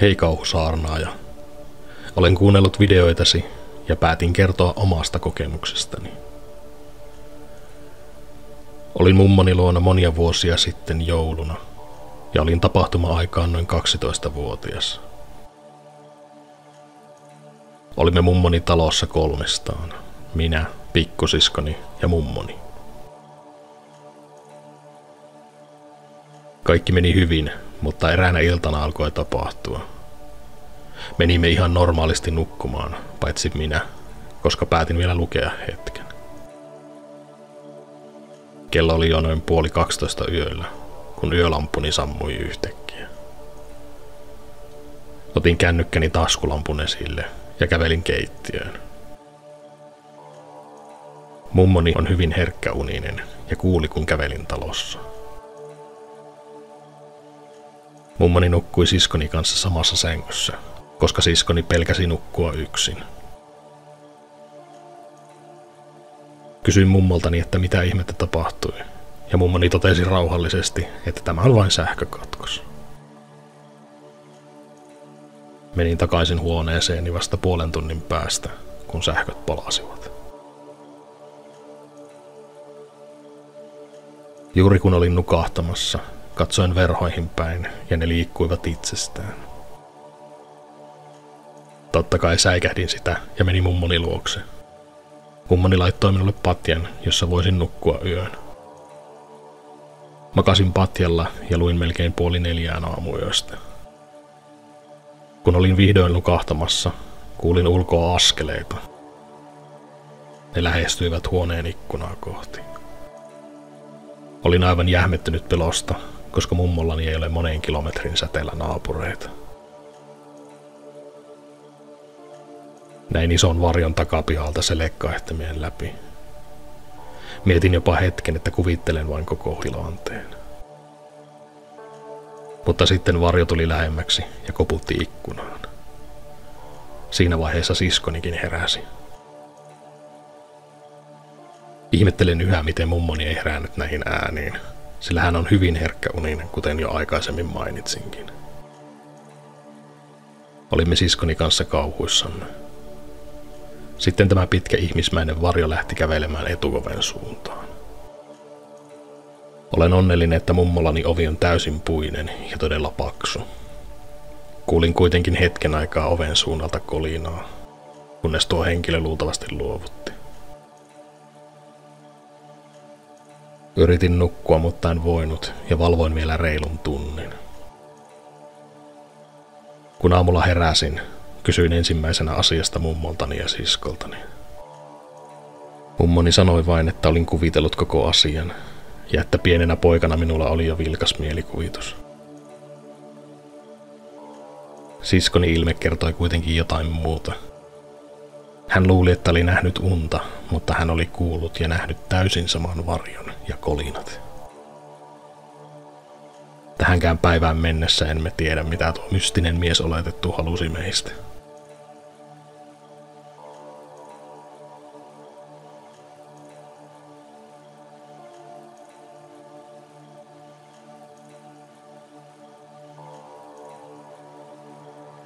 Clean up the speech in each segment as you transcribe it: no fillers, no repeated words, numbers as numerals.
Hei kauhusaarnaaja. Olen kuunnellut videoitasi ja päätin kertoa omasta kokemuksestani. Olin mummoni luona monia vuosia sitten jouluna ja olin tapahtuma-aikaan noin 12-vuotias. Olimme mummoni talossa kolmestaan. Minä, pikkusiskoni ja mummoni. Kaikki meni hyvin, mutta eräänä iltana alkoi tapahtua. Menimme ihan normaalisti nukkumaan, paitsi minä, koska päätin vielä lukea hetken. Kello oli jo noin 11:30 yöllä, kun yölampuni sammui yhtäkkiä. Otin kännykkäni taskulampun esille ja kävelin keittiöön. Mummoni on hyvin herkkäuninen ja kuuli, kun kävelin talossa. Mummoni nukkui siskoni kanssa samassa sängyssä, koska siskoni pelkäsi nukkua yksin. Kysyin mummoltani, että mitä ihmettä tapahtui, ja mummoni totesi rauhallisesti, että tämä on vain sähkökatkos. Menin takaisin huoneeseeni vasta puolen tunnin päästä, kun sähköt palasivat. Juuri kun olin nukahtamassa, katsoin verhoihin päin ja ne liikkuivat itsestään. Totta kai säikähdin sitä ja menin mummoni luokse. Mummoni laittoi minulle patjan, jossa voisin nukkua yön. Makasin patjalla ja luin melkein 3:30 aamuyöstä. Kun olin vihdoin nukahtamassa, kuulin ulkoa askeleita. Ne lähestyivät huoneen ikkunaa kohti. Olin aivan jähmettynyt pelosta, koska mummollani ei ole moneen kilometrin säteellä naapureita. Näin ison varjon takapihalta selekkaehtimien läpi. Mietin jopa hetken, että kuvittelen vain koko tilanteen. Mutta sitten varjo tuli lähemmäksi ja koputti ikkunaan. Siinä vaiheessa siskonikin heräsi. Ihmettelen yhä, miten mummoni ei herännyt näihin ääniin, sillä hän on hyvin herkkäuninen, kuten jo aikaisemmin mainitsinkin. Olimme siskoni kanssa kauhuissamme. Sitten tämä pitkä ihmismäinen varjo lähti kävelemään etuoven suuntaan. Olen onnellinen, että mummolani ovi on täysin puinen ja todella paksu. Kuulin kuitenkin hetken aikaa oven suunnalta kolinaa, kunnes tuo henkilö luultavasti luovutti. Yritin nukkua, mutta en voinut ja valvoin vielä reilun tunnin. Kun aamulla heräsin, kysyin ensimmäisenä asiasta mummoltani ja siskoltani. Mummoni sanoi vain, että olin kuvitellut koko asian ja että pienenä poikana minulla oli jo vilkas mielikuvitus. Siskoni ilme kertoi kuitenkin jotain muuta. Hän luuli, että oli nähnyt unta, mutta hän oli kuullut ja nähnyt täysin saman varjon ja kolinat. Tähänkään päivään mennessä emme tiedä, mitä tuo mystinen mies oletettu halusi meistä.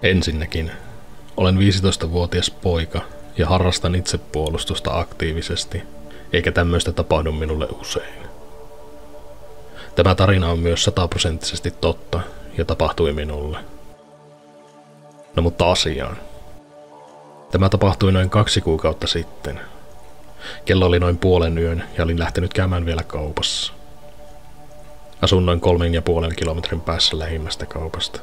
Ensinnäkin, olen 15-vuotias poika ja harrastan itsepuolustusta aktiivisesti, eikä tämmöistä tapahdu minulle usein. Tämä tarina on myös 100% totta ja tapahtui minulle. No mutta asiaan. Tämä tapahtui noin 2 kuukautta sitten. Kello oli noin 00:30 ja olin lähtenyt käymään vielä kaupassa. Asun noin 3,5 kilometrin päässä lähimmästä kaupasta.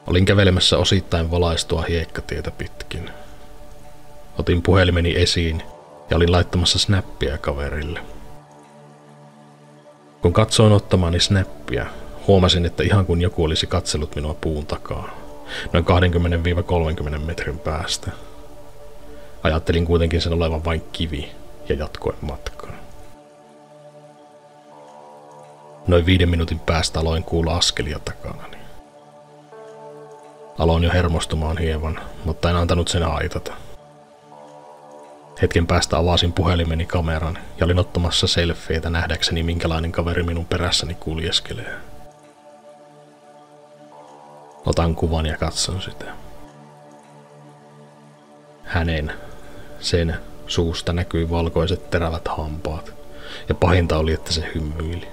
Olin kävelemässä osittain valaistua hiekkatietä pitkin. Otin puhelimeni esiin ja olin laittamassa snappia kaverille. Kun katsoin ottamani snappia, huomasin, että ihan kuin joku olisi katsellut minua puun takaa, noin 20-30 metrin päästä. Ajattelin kuitenkin sen olevan vain kivi ja jatkoin matkaa. Noin 5 minuutin päästä aloin kuulla askelia takanani. Aloin jo hermostumaan hieman, mutta en antanut sen aitata. Hetken päästä avasin puhelimeni kameran ja olin ottamassa selfieitä nähdäkseni, minkälainen kaveri minun perässäni kuljeskelee. Otan kuvan ja katson sitä. Sen suusta näkyi valkoiset terävät hampaat, ja pahinta oli, että se hymyili.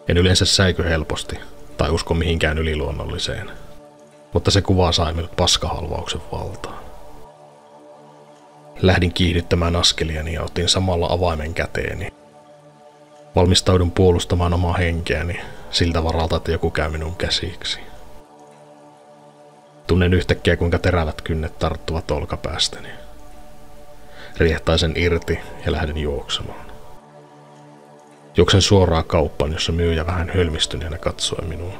En yleensä säiky helposti, tai usko mihinkään yliluonnolliseen, mutta se kuva sai minut paskahalvauksen valtaan. Lähdin kiihdyttämään askeliani ja otin samalla avaimen käteeni. Valmistaudun puolustamaan omaa henkeäni siltä varalta, että joku käy minun käsiksi. Tunnen yhtäkkiä, kuinka terävät kynnet tarttuvat olkapäästäni. Riehtaisen irti ja lähden juoksemaan. Juoksen suoraan kauppaan, jossa myyjä vähän hölmistyneenä katsoi minua.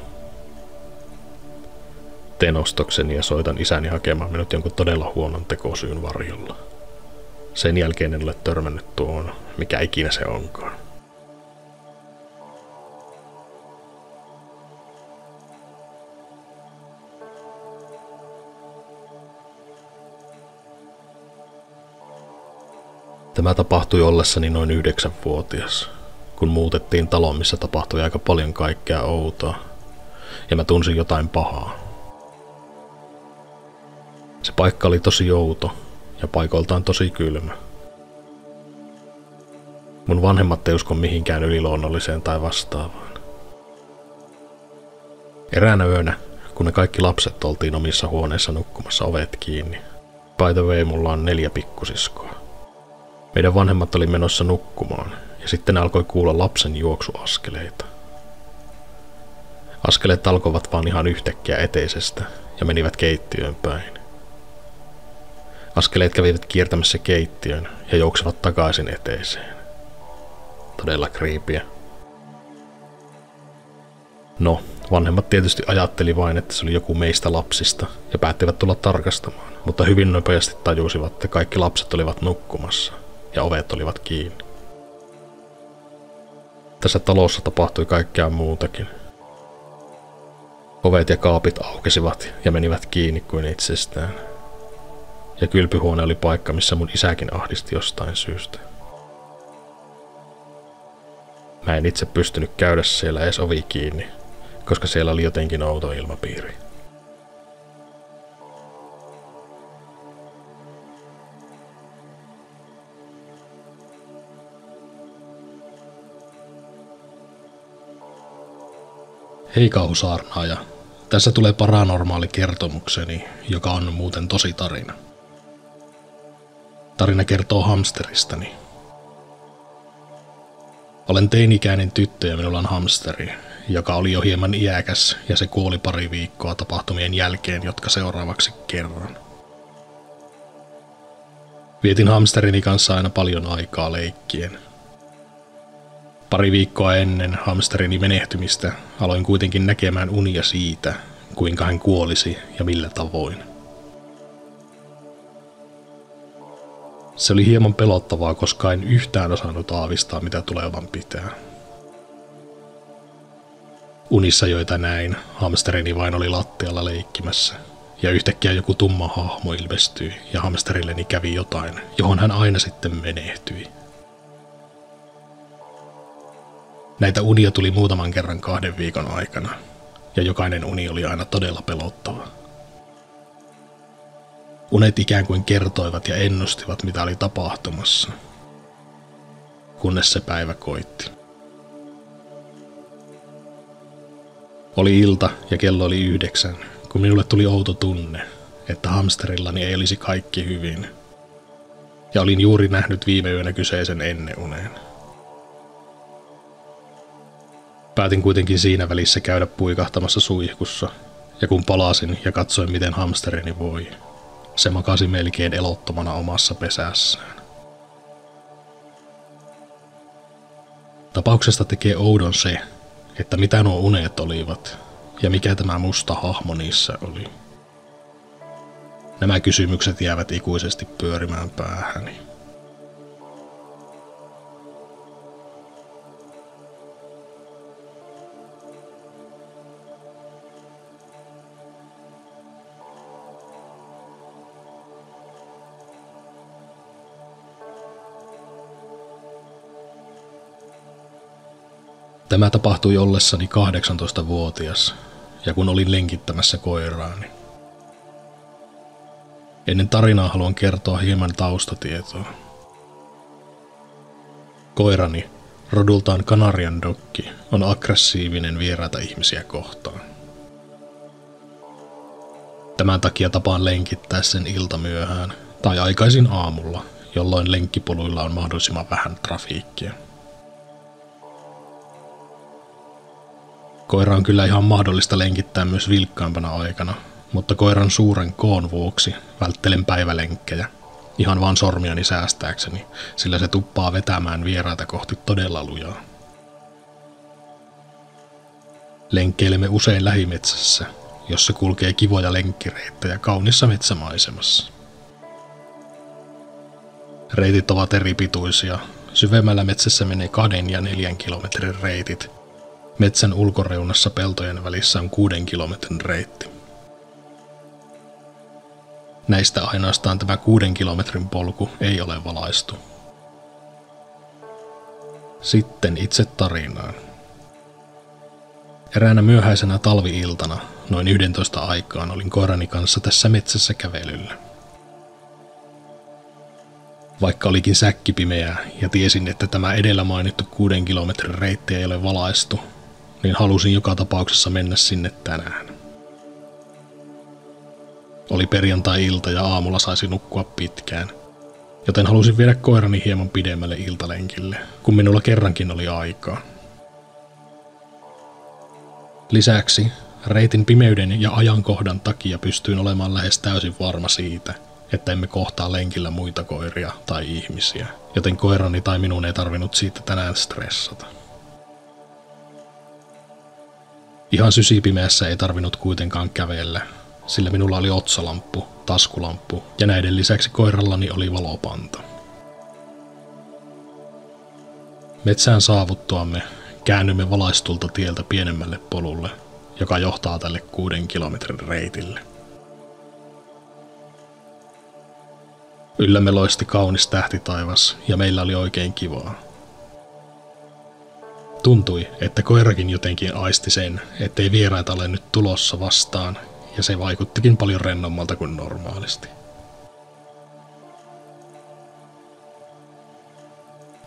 Teen ostokseni ja soitan isäni hakemaan minut jonkun todella huonon tekosyyn varjolla. Sen jälkeen en ole törmännyt tuohon, mikä ikinä se onkaan. Tämä tapahtui ollessani noin 9-vuotias, kun muutettiin taloon, missä tapahtui aika paljon kaikkea outoa, ja mä tunsin jotain pahaa. Se paikka oli tosi outo ja paikoiltaan tosi kylmä. Mun vanhemmat ei usko mihinkään yliluonnolliseen tai vastaavaan. Eräänä yönä, kun me kaikki lapset oltiin omissa huoneissa nukkumassa ovet kiinni, by the way, mulla on 4 pikkusiskoa. Meidän vanhemmat oli menossa nukkumaan, ja sitten alkoi kuulla lapsen juoksuaskeleita. Askeleet alkoivat vaan ihan yhtäkkiä eteisestä ja menivät keittiöön päin. Askeleet kävivät kiertämässä keittiön ja juoksevat takaisin eteiseen. Todella kriipiä. No, vanhemmat tietysti ajatteli vain, että se oli joku meistä lapsista ja päättivät tulla tarkastamaan, mutta hyvin nopeasti tajusivat, että kaikki lapset olivat nukkumassa ja ovet olivat kiinni. Tässä talossa tapahtui kaikkea muutakin. Ovet ja kaapit aukesivat ja menivät kiinni kuin itsestään. Ja kylpyhuone oli paikka, missä mun isäkin ahdisti jostain syystä. Mä en itse pystynyt käydä siellä edes ovi kiinni, koska siellä oli jotenkin outo ilmapiiri. Hei kauhusaarnaaja, tässä tulee paranormaali kertomukseni, joka on muuten tosi tarina. Tarina kertoo hamsteristani. Olen teini-ikäinen tyttö ja minulla on hamsteri, joka oli jo hieman iäkäs ja se kuoli pari viikkoa tapahtumien jälkeen, jotka seuraavaksi kerron. Vietin hamsterini kanssa aina paljon aikaa leikkien. Pari viikkoa ennen hamsterini menehtymistä aloin kuitenkin näkemään unia siitä, kuinka hän kuolisi ja millä tavoin. Se oli hieman pelottavaa, koska en yhtään osannut aavistaa, mitä tulevan pitää. Unissa, joita näin, hamsterini vain oli lattialla leikkimässä, ja yhtäkkiä joku tumma hahmo ilmestyi, ja hamsterilleni kävi jotain, johon hän aina sitten menehtyi. Näitä unia tuli muutaman kerran 2 viikon aikana, ja jokainen uni oli aina todella pelottava. Unet ikään kuin kertoivat ja ennustivat, mitä oli tapahtumassa, kunnes se päivä koitti. Oli ilta ja kello oli 9, kun minulle tuli outo tunne, että hamsterillani ei olisi kaikki hyvin, ja olin juuri nähnyt viime yönä kyseisen ennenuneen. Päätin kuitenkin siinä välissä käydä puikahtamassa suihkussa, ja kun palasin ja katsoin, miten hamsterini voi, se makasi melkein elottomana omassa pesässään. Tapauksesta tekee oudon se, että mitä nuo unet olivat ja mikä tämä musta hahmo niissä oli. Nämä kysymykset jäävät ikuisesti pyörimään päähäni. Tämä tapahtui ollessani 18-vuotias, ja kun olin lenkittämässä koiraani. Ennen tarinaa haluan kertoa hieman taustatietoa. Koirani, rodultaan Kanarian Doggi, on aggressiivinen vieraita ihmisiä kohtaan. Tämän takia tapaan lenkittää sen iltamyöhään tai aikaisin aamulla, jolloin lenkkipoluilla on mahdollisimman vähän trafiikkia. Koira on kyllä ihan mahdollista lenkittää myös vilkkaampana aikana, mutta koiran suuren koon vuoksi välttelen päivälenkkejä, ihan vaan sormiani säästääkseni, sillä se tuppaa vetämään vieraita kohti todella lujaa. Lenkkeilemme usein lähimetsässä, jossa kulkee kivoja lenkkireittejä kaunissa metsämaisemassa. Reitit ovat eri pituisia. Syvemmällä metsässä menee 2 ja 4 kilometrin reitit. Metsän ulkoreunassa peltojen välissä on 6 kilometrin reitti. Näistä ainoastaan tämä 6 kilometrin polku ei ole valaistu. Sitten itse tarinaan. Eräänä myöhäisenä talvi-iltana, noin 11 aikaan, olin koirani kanssa tässä metsässä kävelyllä. Vaikka olikin säkkipimeää ja tiesin, että tämä edellä mainittu 6 kilometrin reitti ei ole valaistu, niin halusin joka tapauksessa mennä sinne tänään. Oli perjantai-ilta ja aamulla saisi nukkua pitkään, joten halusin viedä koirani hieman pidemmälle iltalenkille, kun minulla kerrankin oli aikaa. Lisäksi reitin pimeyden ja ajankohdan takia pystyin olemaan lähes täysin varma siitä, että emme kohtaa lenkillä muita koiria tai ihmisiä, joten koirani tai minun ei tarvinnut siitä tänään stressata. Ihan sysipimeässä ei tarvinnut kuitenkaan kävellä, sillä minulla oli otsalamppu, taskulamppu ja näiden lisäksi koirallani oli valopanta. Metsään saavuttuamme käännymme valaistulta tieltä pienemmälle polulle, joka johtaa tälle 6 kilometrin reitille. Yllämme loisti kaunis tähtitaivas ja meillä oli oikein kivaa. Tuntui, että koirakin jotenkin aisti sen, ettei vieraita ole nyt tulossa vastaan, ja se vaikuttikin paljon rennommalta kuin normaalisti.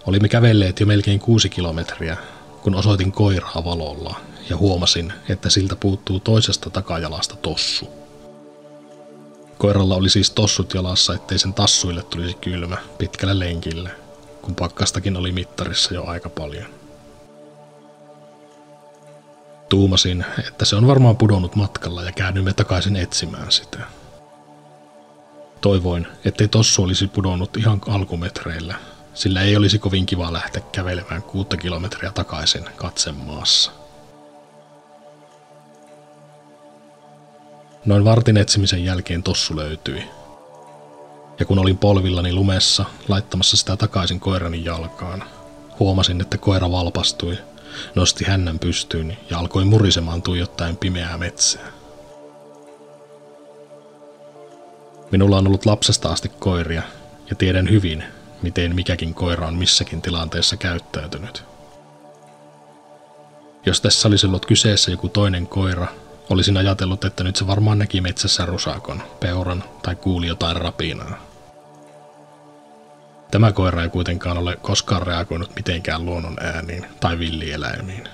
Olimme kävelleet jo melkein 6 kilometriä, kun osoitin koiraa valolla ja huomasin, että siltä puuttuu toisesta takajalasta tossu. Koiralla oli siis tossut jalassa, ettei sen tassuille tulisi kylmä pitkällä lenkillä, kun pakkastakin oli mittarissa jo aika paljon. Tuumasin, että se on varmaan pudonnut matkalla ja käännyimme takaisin etsimään sitä. Toivoin, ettei tossu olisi pudonnut ihan alkumetreillä, sillä ei olisi kovin kiva lähteä kävelemään 6 kilometriä takaisin katsemaassa. Noin vartin etsimisen jälkeen tossu löytyi. Ja kun olin polvillani lumessa laittamassa sitä takaisin koirani jalkaan, huomasin, että koira valpastui, nosti hännän pystyyn ja alkoi murisemaan tuijottaen pimeää metsää. Minulla on ollut lapsesta asti koiria ja tiedän hyvin, miten mikäkin koira on missäkin tilanteessa käyttäytynyt. Jos tässä olisi ollut kyseessä joku toinen koira, olisin ajatellut, että nyt se varmaan näki metsässä rusakon, peuran tai kuuli jotain rapinaa. Tämä koira ei kuitenkaan ole koskaan reagoinut mitenkään luonnon ääniin tai villieläimiin.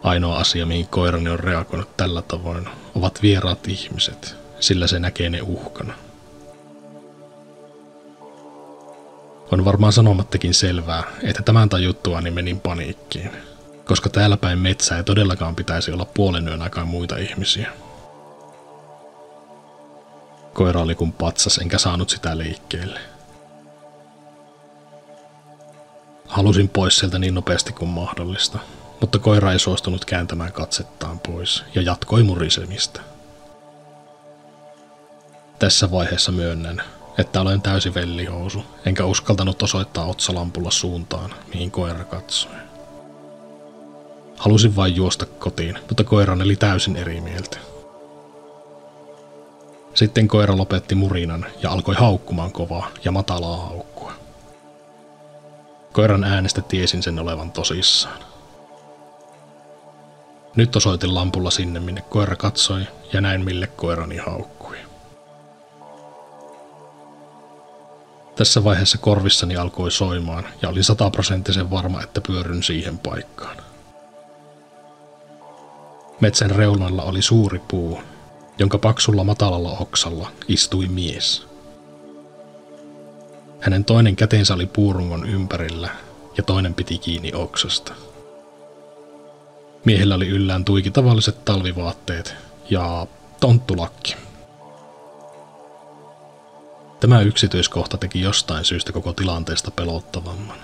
Ainoa asia, mihin koirani on reagoinut tällä tavoin, ovat vieraat ihmiset, sillä se näkee ne uhkana. On varmaan sanomattakin selvää, että tämän tajuttuani menin paniikkiin, koska täällä päin metsää ei todellakaan pitäisi olla puolen yön aikaan muita ihmisiä. Koira oli kuin patsas, enkä saanut sitä liikkeelle. Halusin pois sieltä niin nopeasti kuin mahdollista, mutta koira ei suostunut kääntämään katsettaan pois ja jatkoi murisemista. Tässä vaiheessa myönnän, että olen täysi vellihousu, enkä uskaltanut osoittaa otsalampulla suuntaan, mihin koira katsoi. Halusin vain juosta kotiin, mutta koirani oli täysin eri mieltä. Sitten koira lopetti murinan ja alkoi haukkumaan kovaa ja matalaa haukkua. Koiran äänestä tiesin sen olevan tosissaan. Nyt osoitin lampulla sinne, minne koira katsoi, ja näin mille koirani haukkui. Tässä vaiheessa korvissani alkoi soimaan, ja olin 100% varma, että pyörryn siihen paikkaan. Metsän reunalla oli suuri puu, jonka paksulla matalalla oksalla istui mies. Hänen toinen kätensä oli puurungon ympärillä ja toinen piti kiinni oksasta. Miehellä oli yllään tuiki tavalliset talvivaatteet ja tonttulakki. Tämä yksityiskohta teki jostain syystä koko tilanteesta pelottavamman.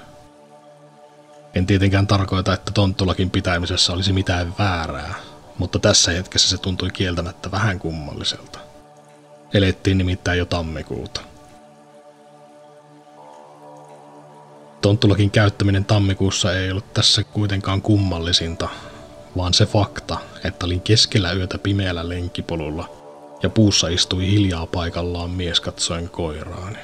En tietenkään tarkoita, että tonttulakin pitämisessä olisi mitään väärää, mutta tässä hetkessä se tuntui kieltämättä vähän kummalliselta. Elettiin nimittäin jo tammikuuta. Tonttulakin käyttäminen tammikuussa ei ollut tässä kuitenkaan kummallisinta, vaan se fakta, että olin keskellä yötä pimeällä lenkkipolulla ja puussa istui hiljaa paikallaan mies katsoen koiraani.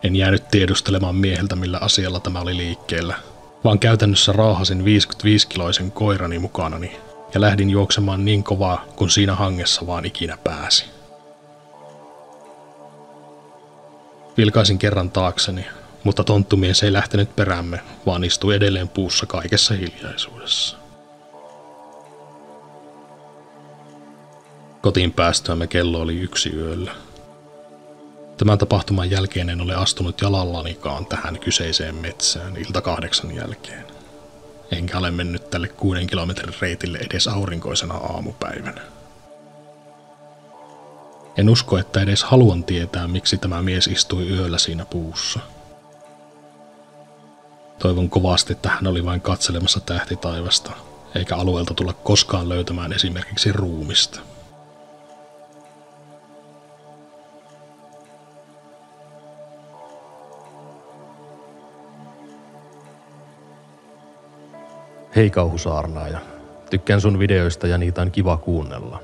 En jäänyt tiedustelemaan mieheltä, millä asialla tämä oli liikkeellä, vaan käytännössä raahasin 55-kiloisen koirani mukanani ja lähdin juoksemaan niin kovaa, kun siinä hangessa vaan ikinä pääsi. Vilkaisin kerran taakseni, mutta tonttumies ei lähtenyt perämme, vaan istui edelleen puussa kaikessa hiljaisuudessa. Kotiin päästyämme kello oli 1 yöllä. Tämän tapahtuman jälkeen en ole astunut jalallanikaan tähän kyseiseen metsään ilta 8 jälkeen. Enkä ole mennyt tälle 6 kilometrin reitille edes aurinkoisena aamupäivänä. En usko, että edes haluan tietää, miksi tämä mies istui yöllä siinä puussa. Toivon kovasti, että hän oli vain katselemassa tähtitaivasta, eikä alueelta tulla koskaan löytämään esimerkiksi ruumista. Hei kauhusaarnaaja, tykkään sun videoista ja niitä on kiva kuunnella.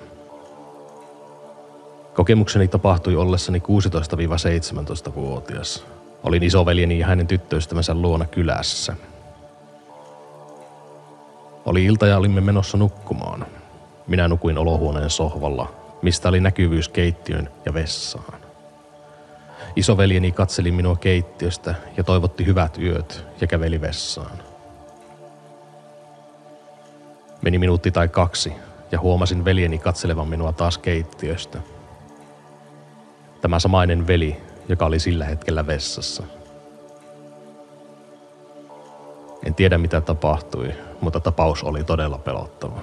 Kokemukseni tapahtui ollessani 16-17-vuotias. Olin isoveljeni ja hänen tyttöystävänsä luona kylässä. Oli ilta ja olimme menossa nukkumaan. Minä nukuin olohuoneen sohvalla, mistä oli näkyvyys keittiön ja vessaan. Isoveljeni katseli minua keittiöstä ja toivotti hyvät yöt ja käveli vessaan. Meni minuutti tai 2 ja huomasin veljeni katselevan minua taas keittiöstä. Tämä samainen veli, joka oli sillä hetkellä vessassa. En tiedä mitä tapahtui, mutta tapaus oli todella pelottava.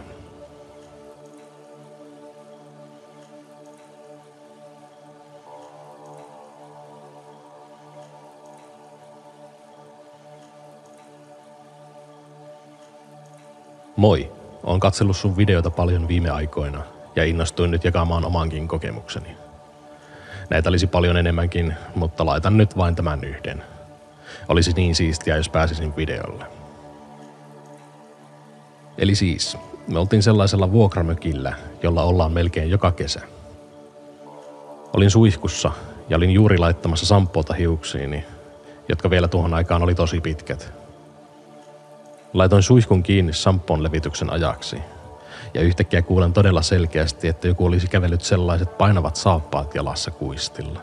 Moi, oon katsellut sun videoita paljon viime aikoina ja innostuin nyt jakamaan omankin kokemukseni. Näitä olisi paljon enemmänkin, mutta laitan nyt vain tämän yhden. Olisi niin siistiä, jos pääsisin videolle. Eli siis, me oltiin sellaisella vuokramökillä, jolla ollaan melkein joka kesä. Olin suihkussa ja olin juuri laittamassa sampoota hiuksiini, jotka vielä tuohon aikaan oli tosi pitkät. Laitoin suihkun kiinni sampon levityksen ajaksi ja yhtäkkiä kuulen todella selkeästi, että joku olisi kävellyt sellaiset painavat saappaat jalassa kuistilla.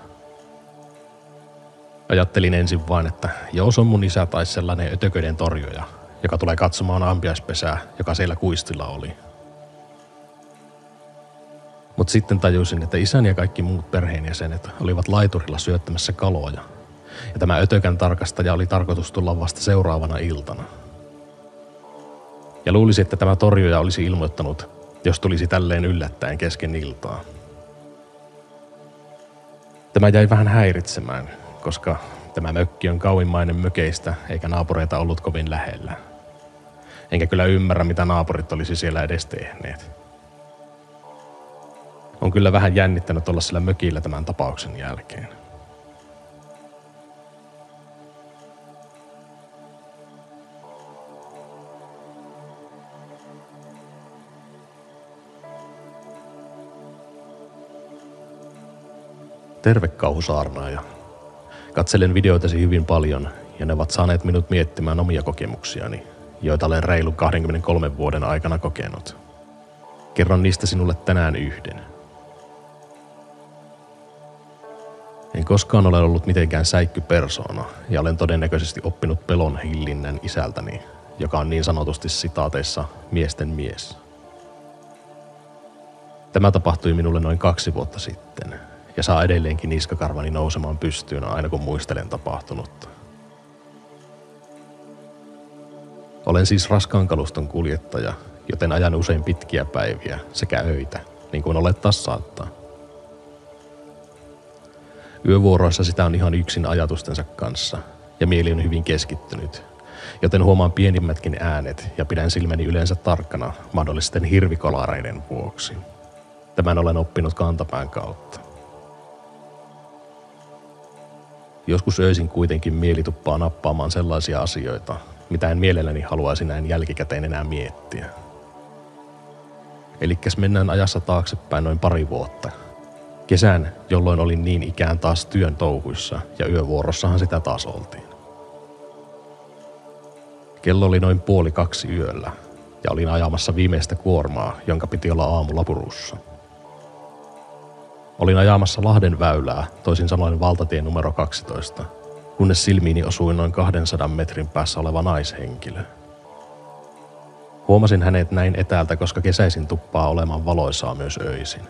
Ajattelin ensin vain, että jos on mun isä tai sellainen ötököiden torjuja, joka tulee katsomaan ampiaispesää, joka siellä kuistilla oli. Mut sitten tajusin, että isäni ja kaikki muut perheenjäsenet olivat laiturilla syöttämässä kaloja, ja tämä ötökän tarkastaja oli tarkoitus tulla vasta seuraavana iltana. Ja luulisi, että tämä torjuja olisi ilmoittanut, jos tulisi tälleen yllättäen kesken iltaa. Tämä jäi vähän häiritsemään, koska tämä mökki on kauimmainen mökeistä eikä naapureita ollut kovin lähellä. Enkä kyllä ymmärrä, mitä naapurit olisi siellä edes tehneet. On kyllä vähän jännittänyt olla sillä mökillä tämän tapauksen jälkeen. Terve kauhusaarnaaja. Katselen videoitasi hyvin paljon ja ne ovat saaneet minut miettimään omia kokemuksiani joita olen reilun 23 vuoden aikana kokenut. Kerron niistä sinulle tänään yhden. En koskaan ole ollut mitenkään säikkypersoona ja olen todennäköisesti oppinut pelon hillinnän isältäni, joka on niin sanotusti sitaateissa miesten mies. Tämä tapahtui minulle noin 2 vuotta sitten ja saa edelleenkin niskakarvani nousemaan pystyyn aina kun muistelen tapahtunutta. Olen siis raskaan kaluston kuljettaja, joten ajan usein pitkiä päiviä sekä öitä, niin kuin olettaa saattaa. Yövuoroissa sitä on ihan yksin ajatustensa kanssa ja mieli on hyvin keskittynyt, joten huomaan pienimmätkin äänet ja pidän silmäni yleensä tarkkana mahdollisten hirvikolareiden vuoksi. Tämän olen oppinut kantapään kautta. Joskus öisin kuitenkin mieli tuppaa nappaamaan sellaisia asioita, mitä en mielelläni haluaisi näin jälkikäteen enää miettiä. Elikkäs mennään ajassa taaksepäin noin 2 vuotta. Kesän, jolloin olin niin ikään taas työn touhuissa ja yövuorossahan sitä taas oltiin. Kello oli noin 1:30 yöllä ja olin ajamassa viimeistä kuormaa, jonka piti olla aamulla Purussa. Olin ajamassa Lahden väylää, toisin sanoen valtatie numero 12, kunnes silmiini osui noin 200 metrin päässä oleva naishenkilö. Huomasin hänet näin etäältä, koska kesäisin tuppaa olemaan valoisaa myös öisin.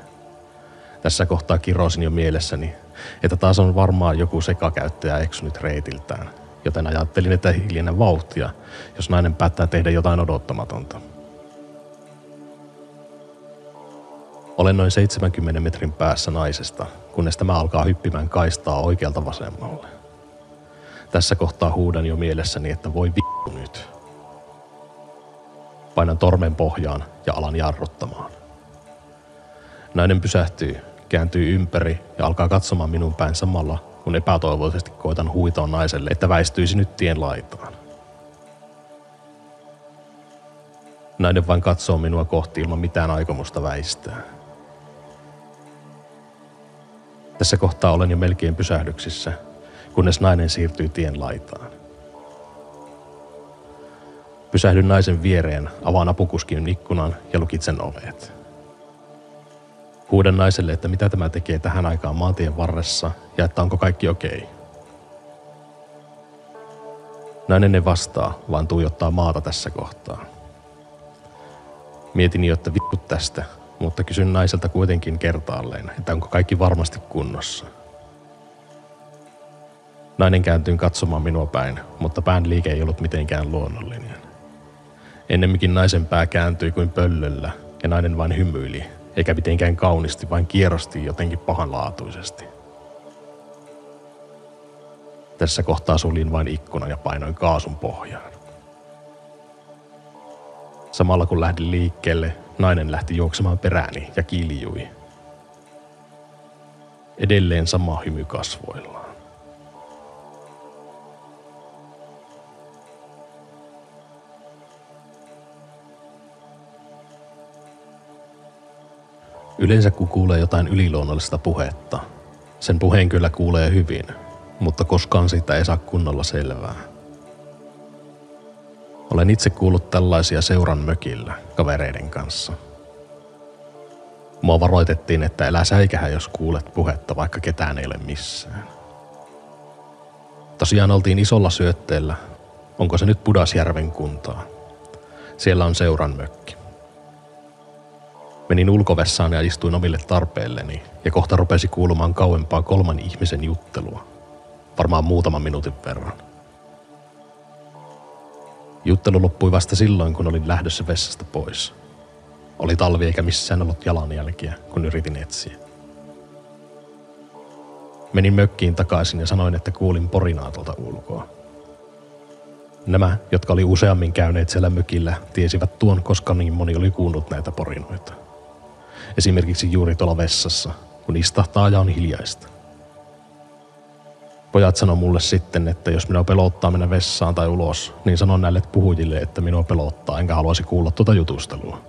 Tässä kohtaa kirosin jo mielessäni, että taas on varmaan joku sekakäyttäjä eksynyt reitiltään, joten ajattelin, että hiljennä vauhtia, jos nainen päättää tehdä jotain odottamatonta. Olen noin 70 metrin päässä naisesta, kunnes tämä alkaa hyppimään kaistaa oikealta vasemmalle. Tässä kohtaa huudan jo mielessäni, että voi vittu nyt. Painan tormen pohjaan ja alan jarruttamaan. Nainen pysähtyy, kääntyy ympäri ja alkaa katsomaan minun päin samalla, kun epätoivoisesti koitan huitoa naiselle, että väistyisi nyt tien laitaan. Nainen vain katsoo minua kohti ilman mitään aikomusta väistää. Tässä kohtaa olen jo melkein pysähdyksissä, kunnes nainen siirtyy tien laitaan. Pysähdyn naisen viereen, avaan apukuskin ikkunan ja lukitsen ovet. Huudan naiselle, että mitä tämä tekee tähän aikaan maantien varressa ja että onko kaikki okei. Nainen ei vastaa, vaan tuijottaa maata tässä kohtaa. Mietin jo, että vittu tästä, mutta kysyn naiselta kuitenkin kertaalleen, että onko kaikki varmasti kunnossa. Nainen kääntyy katsomaan minua päin, mutta pään liike ei ollut mitenkään luonnollinen. Ennemminkin naisen pää kääntyi kuin pöllöllä ja nainen vain hymyili, eikä mitenkään kaunisti, vain kierrosti jotenkin pahanlaatuisesti. Tässä kohtaa suljin vain ikkunan ja painoin kaasun pohjaan. Samalla kun lähdin liikkeelle, nainen lähti juoksemaan perääni ja kiljui. Edelleen sama hymy kasvoillaan. Yleensä kun kuulee jotain yliluonnollista puhetta, sen puheen kyllä kuulee hyvin, mutta koskaan siitä ei saa kunnolla selvää. Olen itse kuullut tällaisia seuran mökillä kavereiden kanssa. Mua varoitettiin, että älä säikähä, jos kuulet puhetta, vaikka ketään ei ole missään. Tosiaan oltiin isolla syötteellä, onko se nyt Pudasjärven kuntaa. Siellä on seuran mökki. Menin ulkovessaan ja istuin omille tarpeilleni ja kohta rupesi kuulumaan kauempaa 3 ihmisen juttelua. Varmaan muutaman minuutin verran. Juttelu loppui vasta silloin, kun olin lähdössä vessasta pois. Oli talvi eikä missään ollut jalanjälkiä, kun yritin etsiä. Menin mökkiin takaisin ja sanoin, että kuulin porinaa tuolta ulkoa. Nämä, jotka oli useammin käyneet siellä mökillä, tiesivät tuon, koska niin moni oli kuullut näitä porinoita. Esimerkiksi juuri tuolla vessassa, kun istahtaa ja on hiljaista. Pojat sanoi mulle sitten, että jos minua pelottaa mennä vessaan tai ulos, niin sanon näille puhujille, että minua pelottaa, enkä haluaisi kuulla tuota jutustelua.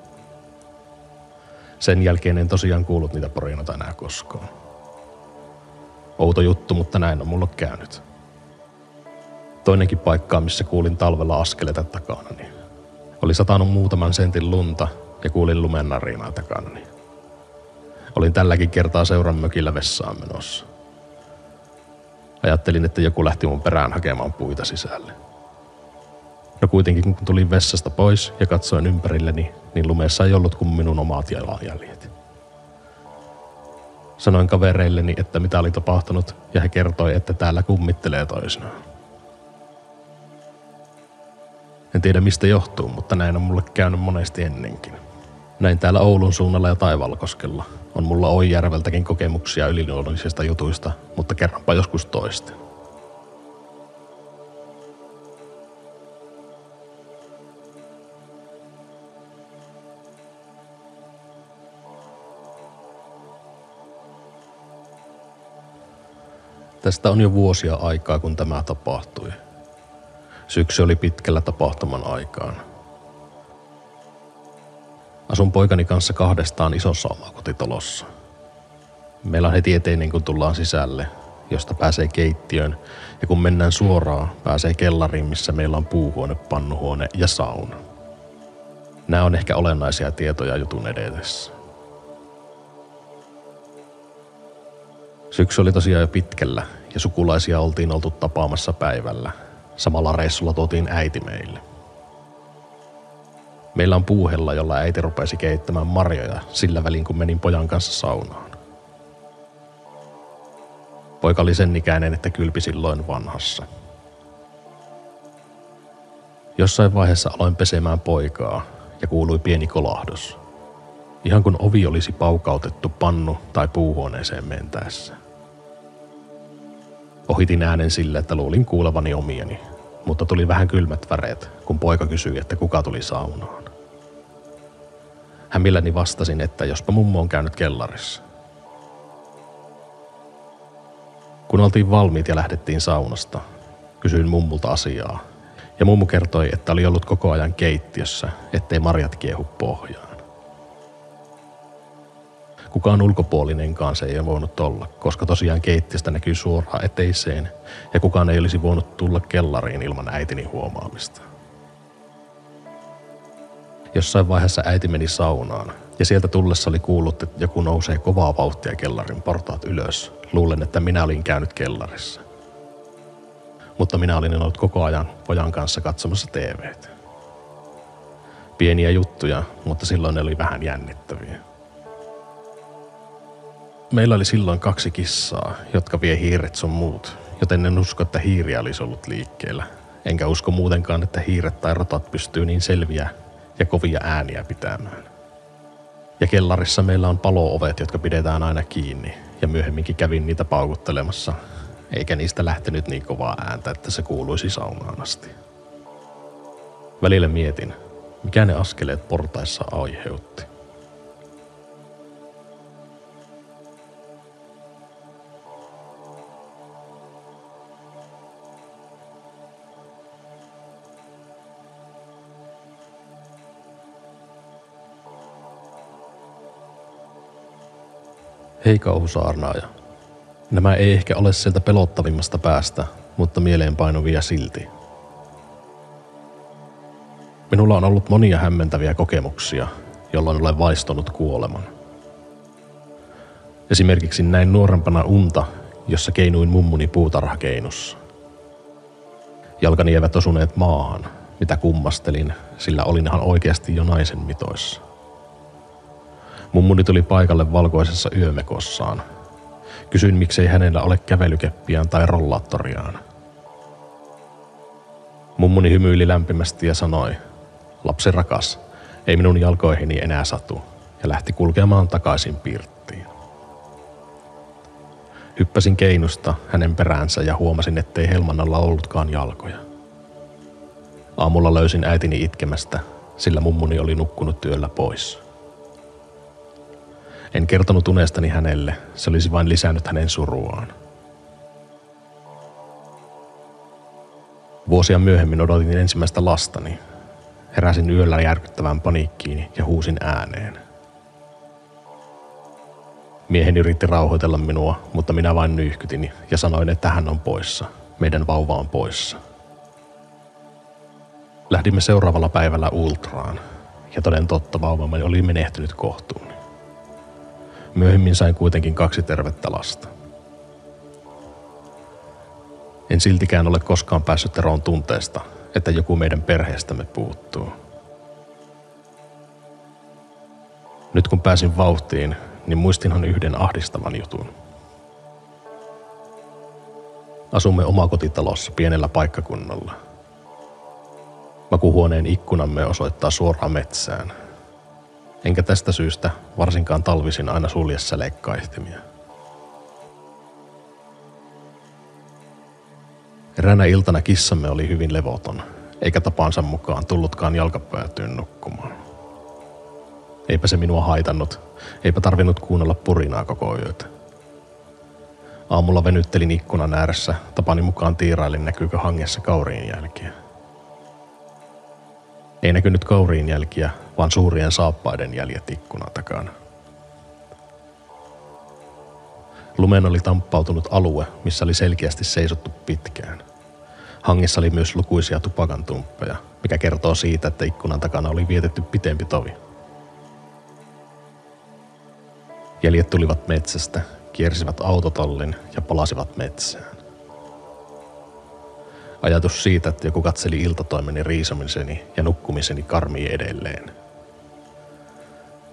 Sen jälkeen en tosiaan kuullut niitä porinoita enää koskaan. Outo juttu, mutta näin on mulle käynyt. Toinenkin paikka, missä kuulin talvella askeleita takanani, Oli satanut muutaman sentin lunta ja kuulin lumen narinaa takanani. Olin tälläkin kertaa seuran mökillä vessaan menossa. Ajattelin, että joku lähti mun perään hakemaan puita sisälle. No kuitenkin kun tulin vessasta pois ja katsoin ympärilleni, niin lumessa ei ollut kuin minun omat jalanjäljet. Sanoin kavereilleni, että mitä oli tapahtunut, ja he kertoi, että täällä kummittelee toisinaan. En tiedä mistä johtuu, mutta näin on mulle käynyt monesti ennenkin. Näin täällä Oulun suunnalla ja Taivalkoskella on mulla Oijärveltäkin kokemuksia yliluonnollisista jutuista, mutta kerranpa joskus toisten. Tästä on jo vuosia aikaa, kun tämä tapahtui. Syksy oli pitkällä tapahtuman aikaan. Asun poikani kanssa kahdestaan isossa omakotitalossa. Meillä on heti eteinen, kun tullaan sisälle, josta pääsee keittiöön, ja kun mennään suoraan, pääsee kellariin, missä meillä on puuhuone, pannuhuone ja sauna. Nämä on ehkä olennaisia tietoja jutun edetessä. Syksy oli tosiaan jo pitkällä, ja sukulaisia oltiin oltu tapaamassa päivällä. Samalla reissulla tuotiin äiti meille. Meillä on puuhella, jolla äiti rupesi keittämään marjoja sillä välin, kun menin pojan kanssa saunaan. Poika oli sen ikäinen, että kylpi silloin vanhassa. Jossain vaiheessa aloin pesemään poikaa ja kuului pieni kolahdus. Ihan kun ovi olisi paukautettu pannu- tai puuhuoneeseen mentäessä. Ohitin äänen sille, että luulin kuulevani omieni, mutta tuli vähän kylmät väreet, kun poika kysyi, että kuka tuli saunaan. Hämilläni vastasin, että jospa mummo on käynyt kellarissa. Kun oltiin valmiit ja lähdettiin saunasta, kysyin mummulta asiaa, ja mummu kertoi, että oli ollut koko ajan keittiössä, ettei marjat kiehu pohjaan. Kukaan ulkopuolinenkaan se ei ole voinut olla, koska tosiaan keittiöstä näkyy suoraan eteiseen, ja kukaan ei olisi voinut tulla kellariin ilman äitini huomaamista. Jossain vaiheessa äiti meni saunaan, ja sieltä tullessa oli kuullut, että joku nousee kovaa vauhtia kellarin portaat ylös. Luulen, että minä olin käynyt kellarissa. Mutta minä olin ollut koko ajan pojan kanssa katsomassa TV:tä. Pieniä juttuja, mutta silloin ne oli vähän jännittäviä. Meillä oli silloin 2 kissaa, jotka vie hiiret sun muut, joten en usko, että hiiriä olisi ollut liikkeellä. Enkä usko muutenkaan, että hiiret tai rotat pystyy niin selviä ja kovia ääniä pitämään. Ja kellarissa meillä on palo-ovet, jotka pidetään aina kiinni, ja myöhemminkin kävin niitä paukuttelemassa, eikä niistä lähtenyt niin kovaa ääntä, että se kuuluisi saunaan asti. Välillä mietin, mikä ne askeleet portaissa aiheutti. Hei kauhusaarnaaja. Nämä ei ehkä ole sieltä pelottavimmasta päästä, mutta mieleenpainuvia silti. Minulla on ollut monia hämmentäviä kokemuksia, jolloin olen vaistonut kuoleman. Esimerkiksi näin nuorempana unta, jossa keinuin mummuni puutarhakeinussa. Jalkani eivät osuneet maahan, mitä kummastelin, sillä olinhan oikeasti jo naisen mitoissa. Mummuni tuli paikalle valkoisessa yömekossaan. Kysyin, miksei hänellä ole kävelykeppiään tai rollaattoriaan. Mummuni hymyili lämpimästi ja sanoi, lapsi rakas, ei minun jalkoihini enää satu, ja lähti kulkemaan takaisin pirttiin. Hyppäsin keinusta hänen peräänsä ja huomasin, ettei helmannalla ollutkaan jalkoja. Aamulla löysin äitini itkemästä, sillä mummuni oli nukkunut työllä pois. En kertonut unestani hänelle, se olisi vain lisännyt hänen suruaan. Vuosia myöhemmin odotin ensimmäistä lastani. Heräsin yöllä järkyttävään paniikkiin ja huusin ääneen. Mieheni yritti rauhoitella minua, mutta minä vain nyyhkytin ja sanoin, että hän on poissa. Meidän vauva on poissa. Lähdimme seuraavalla päivällä ultraan, ja toden totta vauvamme oli menehtynyt kohtuun. Myöhemmin sain kuitenkin 2 tervettä lasta. En siltikään ole koskaan päässyt eroon tunteesta, että joku meidän perheestämme puuttuu. Nyt kun pääsin vauhtiin, niin muistinhan yhden ahdistavan jutun. Asumme omakotitalossa pienellä paikkakunnalla. Makuuhuoneen ikkunamme osoittaa suoraan metsään. Enkä tästä syystä varsinkaan talvisin aina sulje sälekkaihtimia. Eräänä iltana kissamme oli hyvin levoton, eikä tapansa mukaan tullutkaan jalkapäätyyn nukkumaan. Eipä se minua haitannut, eipä tarvinnut kuunnella purinaa koko yötä. Aamulla venyttelin ikkunan ääressä, tapani mukaan tiirailin näkyykö hangessa kauriinjälkiä. Ei näkynyt kauriinjälkiä, vaan suurien saappaiden jäljet ikkunan takana. Lumeen oli tamppautunut alue, missä oli selkeästi seisottu pitkään. Hangissa oli myös lukuisia tupakantumppeja, mikä kertoo siitä, että ikkunan takana oli vietetty pitempi tovi. Jäljet tulivat metsästä, kiersivät autotallin ja palasivat metsään. Ajatus siitä, että joku katseli iltatoimeni riisomiseni ja nukkumiseni karmii edelleen.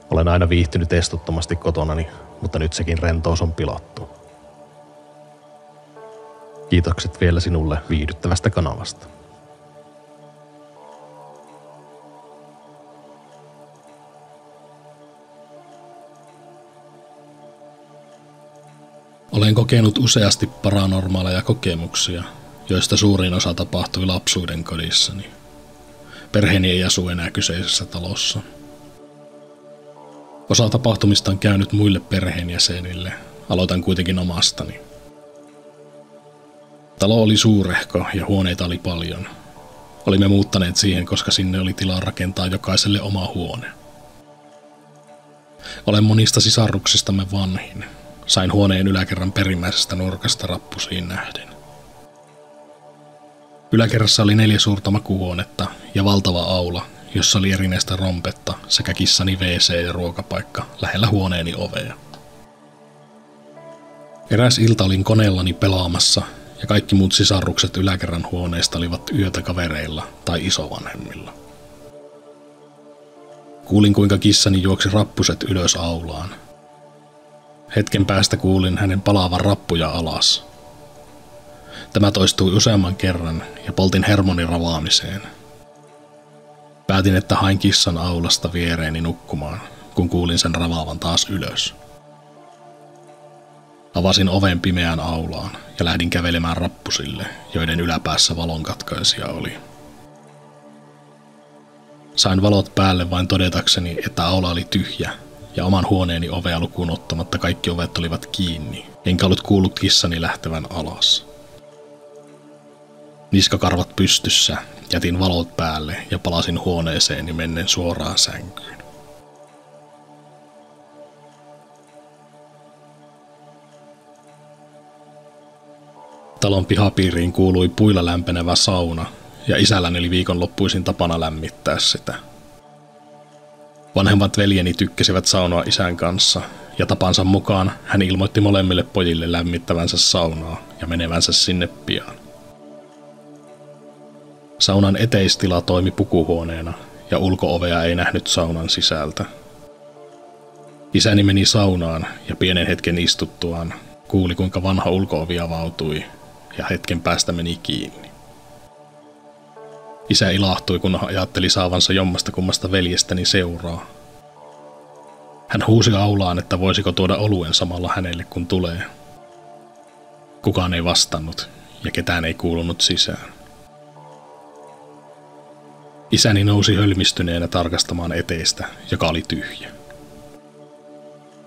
Olen aina viihtynyt estottomasti kotonani, mutta nyt sekin rentous on pilattu. Kiitokset vielä sinulle viihdyttävästä kanavasta. Olen kokenut useasti paranormaaleja kokemuksia, joista suurin osa tapahtui lapsuuden kodissani. Perheeni ei asu enää kyseisessä talossa. Osa tapahtumista on käynyt muille perheenjäsenille, aloitan kuitenkin omastani. Talo oli suurehko ja huoneita oli paljon. Olimme muuttaneet siihen, koska sinne oli tilaa rakentaa jokaiselle oma huone. Olen monista sisarruksistamme vanhin. Sain huoneen yläkerran perimmäisestä nurkasta rappusiin nähden. Yläkerrassa oli 4 suurta makuuhuonetta ja valtava aula, jossa oli erinäistä rompetta sekä kissani WC ja ruokapaikka lähellä huoneeni ovea. Eräs ilta olin koneellani pelaamassa ja kaikki muut sisarrukset yläkerran huoneesta olivat yötä kavereilla tai isovanhemmilla. Kuulin, kuinka kissani juoksi rappuset ylös aulaan. Hetken päästä kuulin hänen palaavan rappuja alas. Tämä toistui useamman kerran ja poltin hermoni ravaamiseen. Päätin, että hain kissan aulasta viereeni nukkumaan, kun kuulin sen ravaavan taas ylös. Avasin oven pimeään aulaan ja lähdin kävelemään rappusille, joiden yläpäässä valonkatkaisija oli. Sain valot päälle vain todetakseni, että aula oli tyhjä ja oman huoneeni ovea lukuun ottamatta kaikki ovet olivat kiinni, enkä ollut kuullut kissani lähtevän alas. Niskakarvat pystyssä, jätin valot päälle ja palasin huoneeseeni mennen suoraan sänkyyn. Talon pihapiiriin kuului puilla lämpenevä sauna ja isälläni oli viikonloppuisin tapana lämmittää sitä. Vanhemmat veljeni tykkäsivät saunoa isän kanssa ja tapansa mukaan hän ilmoitti molemmille pojille lämmittävänsä saunaa ja menevänsä sinne pian. Saunan eteistila toimi pukuhuoneena ja ulko-ovea ei nähnyt saunan sisältä. Isäni meni saunaan ja pienen hetken istuttuaan kuuli, kuinka vanha ulko-ovi avautui ja hetken päästä meni kiinni. Isä ilahtui, kun ajatteli saavansa jommasta kummasta veljestäni seuraa. Hän huusi aulaan, että voisiko tuoda oluen samalla hänelle kun tulee. Kukaan ei vastannut ja ketään ei kuulunut sisään. Isäni nousi hölmistyneenä tarkastamaan eteistä, joka oli tyhjä.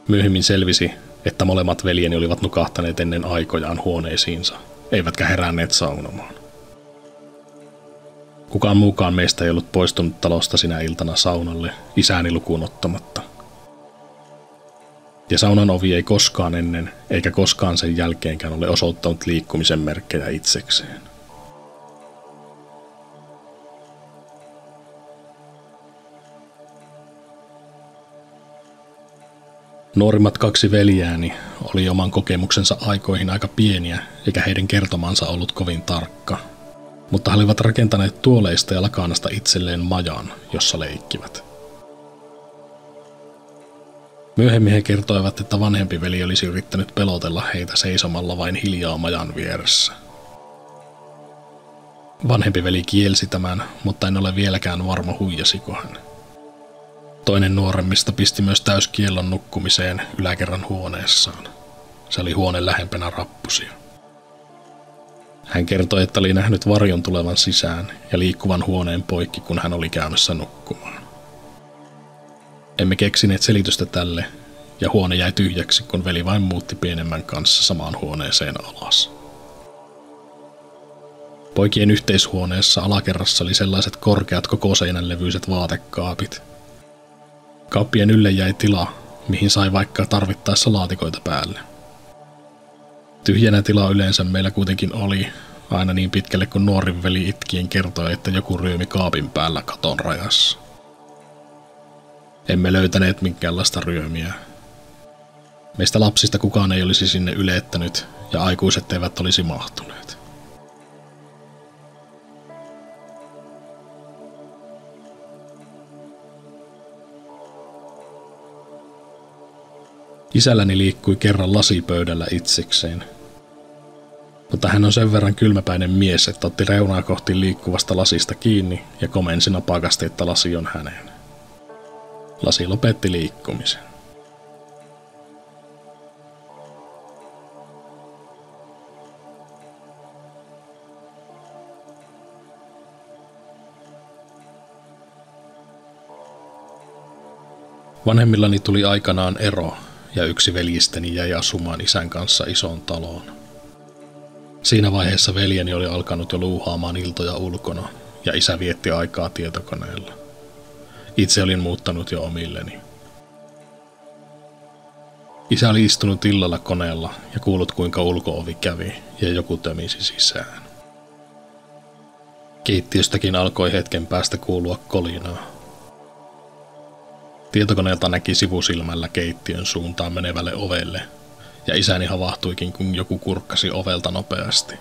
Myöhemmin selvisi, että molemmat veljeni olivat nukahtaneet ennen aikojaan huoneisiinsa, eivätkä heränneet saunomaan. Kukaan muukaan meistä ei ollut poistunut talosta sinä iltana saunalle, isäni lukuun ottamatta. Ja saunan ovi ei koskaan ennen, eikä koskaan sen jälkeenkään ole osoittanut liikkumisen merkkejä itsekseen. Nuorimmat 2 veljääni oli oman kokemuksensa aikoihin aika pieniä, eikä heidän kertomansa ollut kovin tarkka. Mutta he olivat rakentaneet tuoleista ja lakanasta itselleen majan, jossa leikkivät. Myöhemmin he kertoivat, että vanhempi veli olisi yrittänyt pelotella heitä seisomalla vain hiljaa majan vieressä. Vanhempi veli kielsi tämän, mutta en ole vieläkään varma, huijasiko hän. Toinen nuoremmista pisti myös täyskiellon nukkumiseen yläkerran huoneessaan. Se oli huone lähempänä rappusia. Hän kertoi, että oli nähnyt varjon tulevan sisään ja liikkuvan huoneen poikki, kun hän oli käymässä nukkumaan. Emme keksineet selitystä tälle, ja huone jäi tyhjäksi, kun veli vain muutti pienemmän kanssa samaan huoneeseen alas. Poikien yhteishuoneessa alakerrassa oli sellaiset korkeat koko seinän levyiset vaatekaapit. Kaappien ylle jäi tila, mihin sai vaikka tarvittaessa laatikoita päälle. Tyhjänä tila yleensä meillä kuitenkin oli, aina niin pitkälle kun nuorin veli itkien kertoi, että joku ryömi kaapin päällä katon rajassa. Emme löytäneet minkäänlaista ryömiä. Meistä lapsista kukaan ei olisi sinne ylettänyt ja aikuiset eivät olisi mahtuneet. Isälläni liikkui kerran lasipöydällä itsekseen, mutta hän on sen verran kylmäpäinen mies, että otti reunaa kohti liikkuvasta lasista kiinni ja komensi napakasti, että lasi on hänen. Lasi lopetti liikkumisen. Vanhemmillani tuli aikanaan ero ja yksi veljistäni jäi asumaan isän kanssa isoon taloon. Siinä vaiheessa veljeni oli alkanut jo luuhaamaan iltoja ulkona ja isä vietti aikaa tietokoneella. Itse olin muuttanut jo omilleni. Isä oli istunut illalla koneella ja kuullut kuinka ulko-ovi kävi ja joku tömisi sisään. Keittiöstäkin alkoi hetken päästä kuulua kolinaa. Tietokoneelta näki sivusilmällä keittiön suuntaan menevälle ovelle, ja isäni havahtuikin, kun joku kurkkasi ovelta nopeasti.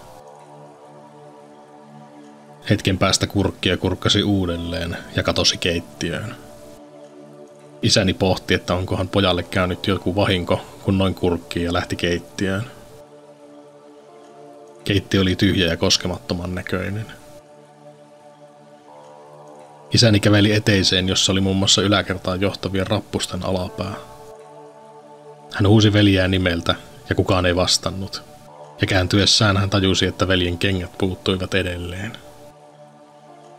Hetken päästä kurkkia kurkkasi uudelleen ja katosi keittiöön. Isäni pohti, että onkohan pojalle käynyt joku vahinko, kun noin kurkkii ja lähti keittiöön. Keittiö oli tyhjä ja koskemattoman näköinen. Isäni käveli eteiseen, jossa oli muun muassa yläkertaan johtavien rappusten alapää. Hän huusi veljää nimeltä, ja kukaan ei vastannut. Ja kääntyessään hän tajusi, että veljen kengät puuttuivat edelleen.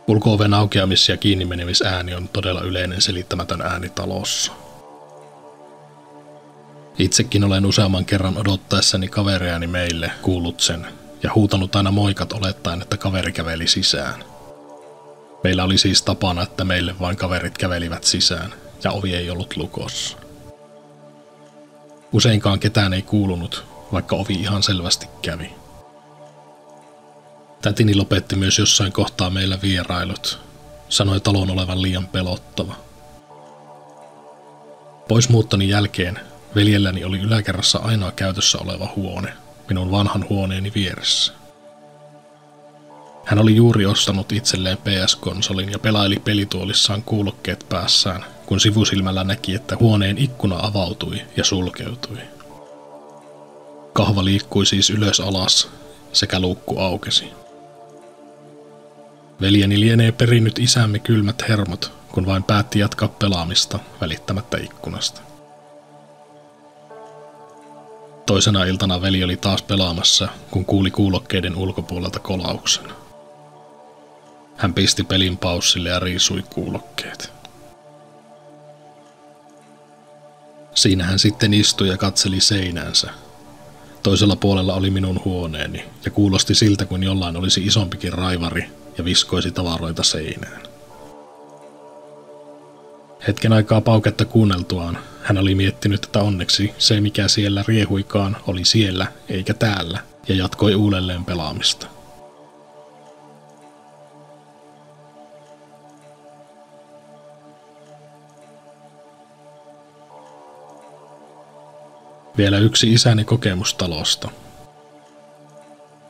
Ulko-oven aukeamis- ja kiinnimenemisääni on todella yleinen selittämätön ääni talossa. Itsekin olen useamman kerran odottaessani kavereani meille kuullut sen, ja huutanut aina moikat olettaen, että kaveri käveli sisään. Meillä oli siis tapana, että meille vain kaverit kävelivät sisään, ja ovi ei ollut lukossa. Useinkaan ketään ei kuulunut, vaikka ovi ihan selvästi kävi. Tätini lopetti myös jossain kohtaa meillä vierailut, sanoi talon olevan liian pelottava. Poismuuttoni jälkeen veljelläni oli yläkerrassa ainoa käytössä oleva huone, minun vanhan huoneeni vieressä. Hän oli juuri ostanut itselleen PS-konsolin ja pelaili pelituolissaan kuulokkeet päässään, kun sivusilmällä näki, että huoneen ikkuna avautui ja sulkeutui. Kahva liikkui siis ylös alas sekä luukku aukesi. Veljeni lienee perinnyt isämme kylmät hermot, kun vain päätti jatkaa pelaamista välittämättä ikkunasta. Toisena iltana veli oli taas pelaamassa, kun kuuli kuulokkeiden ulkopuolelta kolauksen. Hän pisti pelin paussille ja riisui kuulokkeet. Siinä hän sitten istui ja katseli seinäänsä. Toisella puolella oli minun huoneeni ja kuulosti siltä, kuin jollain olisi isompikin raivari ja viskoisi tavaroita seinään. Hetken aikaa pauketta kuunneltuaan hän oli miettinyt, että onneksi se mikä siellä riehuikaan oli siellä eikä täällä ja jatkoi uudelleen pelaamista. Vielä yksi isäni kokemus talosta.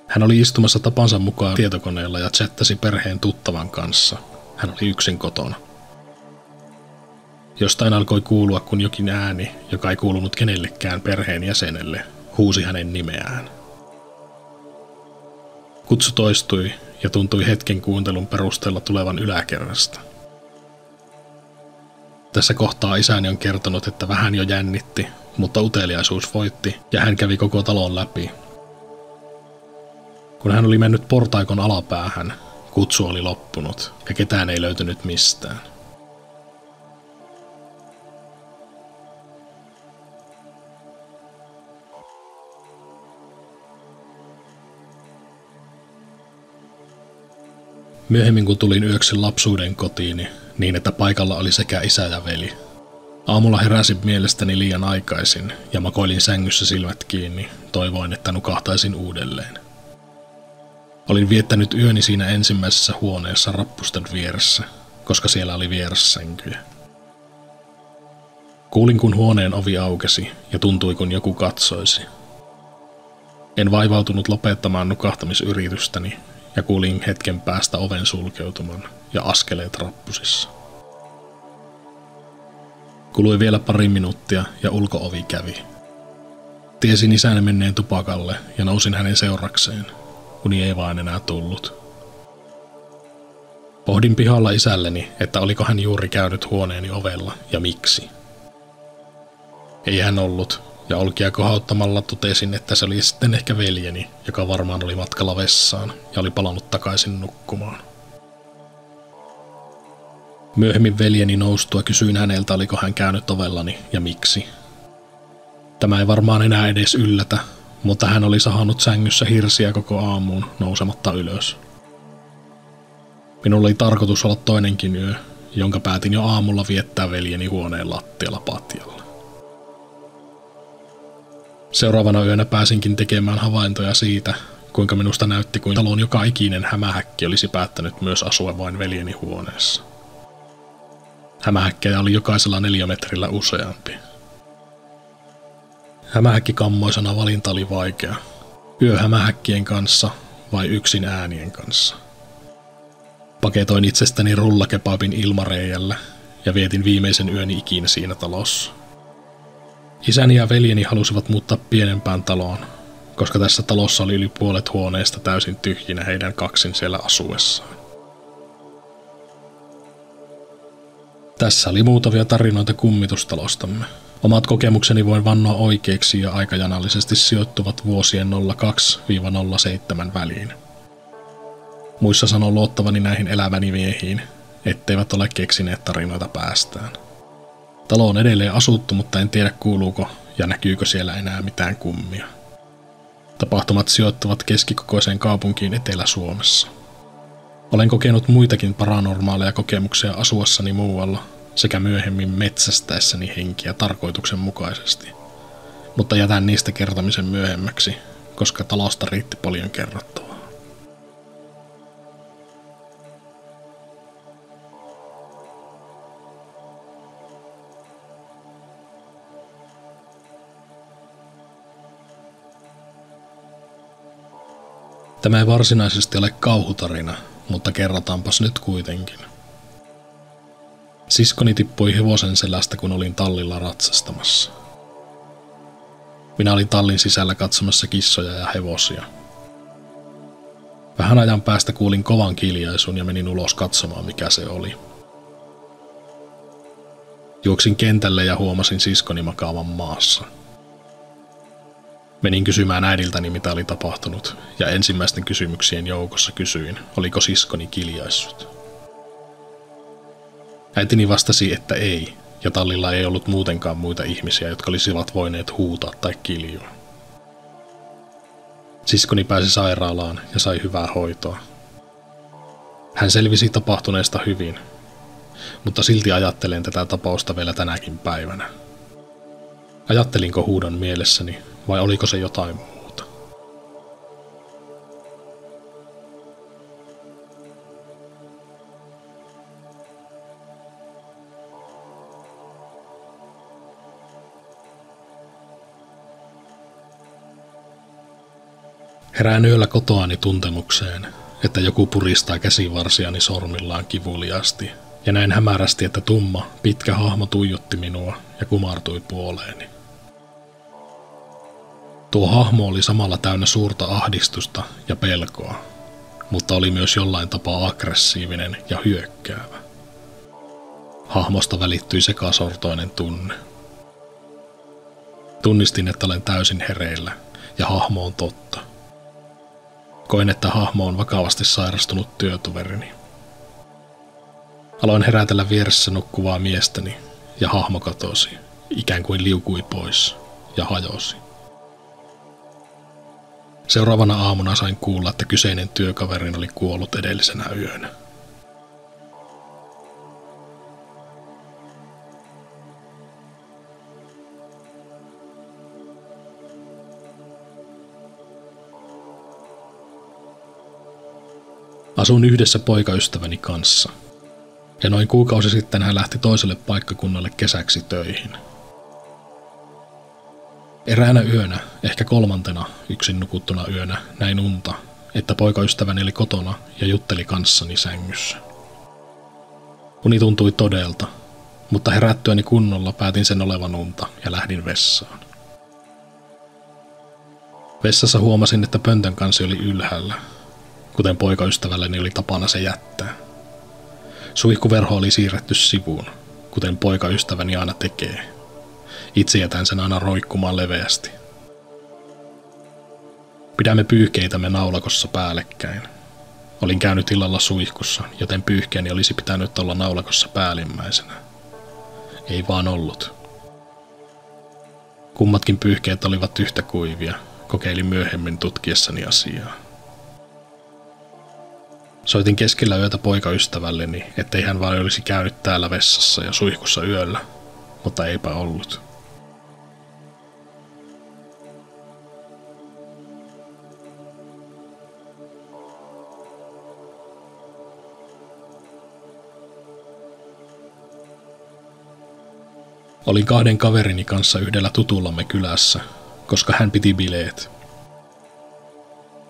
Hän oli istumassa tapansa mukaan tietokoneella ja chattasi perheen tuttavan kanssa. Hän oli yksin kotona. Jostain alkoi kuulua, kun jokin ääni, joka ei kuulunut kenellekään perheen jäsenelle, huusi hänen nimeään. Kutsu toistui ja tuntui hetken kuuntelun perusteella tulevan yläkerrasta. Tässä kohtaa isäni on kertonut, että vähän jo jännitti, mutta uteliaisuus voitti ja hän kävi koko talon läpi. Kun hän oli mennyt portaikon alapäähän, kutsu oli loppunut ja ketään ei löytynyt mistään. Myöhemmin kun tulin yöksi lapsuuden kotiini, niin että paikalla oli sekä isä ja veli. Aamulla heräsin mielestäni liian aikaisin ja makoilin sängyssä silmät kiinni, toivoin, että nukahtaisin uudelleen. Olin viettänyt yöni siinä ensimmäisessä huoneessa rappusten vieressä, koska siellä oli vierassänkyjä. Kuulin, kun huoneen ovi aukesi ja tuntui, kun joku katsoisi. En vaivautunut lopettamaan nukahtamisyritystäni ja kuulin hetken päästä oven sulkeutuman ja askeleet rappusissa. Kului vielä pari minuuttia ja ulko-ovi kävi. Tiesin isäni menneen tupakalle ja nousin hänen seurakseen. Uni ei vaan enää tullut. Pohdin pihalla isälleni, että oliko hän juuri käynyt huoneeni ovella ja miksi. Ei hän ollut, ja olkia kohauttamalla totesin, että se oli sitten ehkä veljeni, joka varmaan oli matkalla vessaan ja oli palannut takaisin nukkumaan. Myöhemmin veljeni noustua kysyin häneltä, oliko hän käynyt ovellani ja miksi. Tämä ei varmaan enää edes yllätä, mutta hän oli sahannut sängyssä hirsiä koko aamuun nousematta ylös. Minulla oli tarkoitus olla toinenkin yö, jonka päätin jo aamulla viettää veljeni huoneen lattialla patjalla. Seuraavana yönä pääsinkin tekemään havaintoja siitä, kuinka minusta näytti, kuin talon joka ikinen hämähäkki olisi päättänyt myös asua vain veljeni huoneessa. Hämähäkkejä oli jokaisella 4 metrillä useampi. Hämähäkkikammoisena valinta oli vaikea. Yöhämähäkkien kanssa vai yksin äänien kanssa. Paketoin itsestäni rullakebabin ilmareijällä ja vietin viimeisen yöni ikinä siinä talossa. Isäni ja veljeni halusivat muuttaa pienempään taloon, koska tässä talossa oli yli puolet huoneesta täysin tyhjinä heidän kaksin siellä asuessaan. Tässä oli muutamia tarinoita kummitustalostamme. Omat kokemukseni voin vannoa oikeiksi ja aikajanallisesti sijoittuvat vuosien 02-07 väliin. Muissa sanon luottavani näihin eläväni miehiin, etteivät ole keksineet tarinoita päästään. Talo on edelleen asuttu, mutta en tiedä kuuluuko ja näkyykö siellä enää mitään kummia. Tapahtumat sijoittuvat keskikokoiseen kaupunkiin Etelä-Suomessa. Olen kokenut muitakin paranormaaleja kokemuksia asuessani muualla sekä myöhemmin metsästäessäni henkiä tarkoituksenmukaisesti, mutta jätän niistä kertomisen myöhemmäksi, koska talosta riitti paljon kerrottavaa. Tämä ei varsinaisesti ole kauhutarina, mutta kerrotaanpas nyt kuitenkin. Siskoni tippui hevosen selästä, kun olin tallilla ratsastamassa. Minä olin tallin sisällä katsomassa kissoja ja hevosia. Vähän ajan päästä kuulin kovan kiljaisun ja menin ulos katsomaan, mikä se oli. Juoksin kentälle ja huomasin siskoni makaavan maassa. Menin kysymään äidiltäni, mitä oli tapahtunut, ja ensimmäisten kysymyksien joukossa kysyin, oliko siskoni kiljaissut. Äitini vastasi, että ei, ja tallilla ei ollut muutenkaan muita ihmisiä, jotka olisivat voineet huutaa tai kiljua. Siskoni pääsi sairaalaan ja sai hyvää hoitoa. Hän selvisi tapahtuneesta hyvin, mutta silti ajattelen tätä tapausta vielä tänäkin päivänä. Ajattelinko huudon mielessäni, vai oliko se jotain muuta? Herään yöllä kotoani tuntemukseen, että joku puristaa käsivarsiani sormillaan kivuliasti, ja näin hämärästi, että tumma, pitkä hahmo tuijotti minua ja kumartui puoleeni. Tuo hahmo oli samalla täynnä suurta ahdistusta ja pelkoa, mutta oli myös jollain tapaa aggressiivinen ja hyökkäävä. Hahmosta välittyi sekasortoinen tunne. Tunnistin, että olen täysin hereillä ja hahmo on totta. Koin, että hahmo on vakavasti sairastunut työtoverini. Aloin herätellä vieressä nukkuvaa miestäni ja hahmo katosi, ikään kuin liukui pois ja hajosi. Seuraavana aamuna sain kuulla, että kyseinen työkaverini oli kuollut edellisenä yönä. Asun yhdessä poikaystäväni kanssa, ja noin kuukausi sitten hän lähti toiselle paikkakunnalle kesäksi töihin. Eräänä yönä, ehkä kolmantena yksin nukuttuna yönä, näin unta, että poikaystäväni oli kotona ja jutteli kanssani sängyssä. Uni tuntui todelta, mutta herättyäni kunnolla päätin sen olevan unta ja lähdin vessaan. Vessassa huomasin, että pöntön kansi oli ylhäällä, kuten poikaystävälleni oli tapana se jättää. Suihkuverho oli siirretty sivuun, kuten poikaystäväni aina tekee. Itse jätän sen aina roikkumaan leveästi. Pidämme pyyhkeitämme naulakossa päällekkäin. Olin käynyt illalla suihkussa, joten pyyhkeeni olisi pitänyt olla naulakossa päällimmäisenä. Ei vaan ollut. Kummatkin pyyhkeet olivat yhtä kuivia, kokeilin myöhemmin tutkiessani asiaa. Soitin keskellä yötä poikaystävälleni, ettei hän vain olisi käynyt täällä vessassa ja suihkussa yöllä, mutta eipä ollut. Olin 2 kaverini kanssa yhdellä tutullamme kylässä, koska hän piti bileet.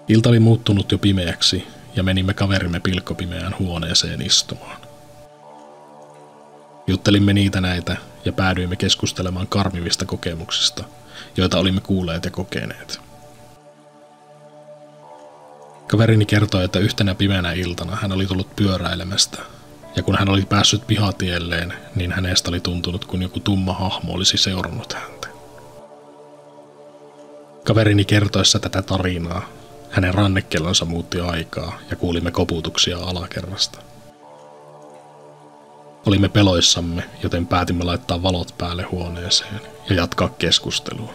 Ilta oli muuttunut jo pimeäksi ja menimme kaverimme pilkkopimeään huoneeseen istumaan. Juttelimme niitä näitä ja päädyimme keskustelemaan karmivista kokemuksista, joita olimme kuulleet ja kokeneet. Kaverini kertoi, että yhtenä pimeänä iltana hän oli tullut pyöräilemästä, ja kun hän oli päässyt pihatielleen, niin hänestä oli tuntunut, kun joku tumma hahmo olisi seurannut häntä. Kaverini kertoessa tätä tarinaa, hänen rannekellonsa muutti aikaa ja kuulimme koputuksia alakerrasta. Olimme peloissamme, joten päätimme laittaa valot päälle huoneeseen ja jatkaa keskustelua.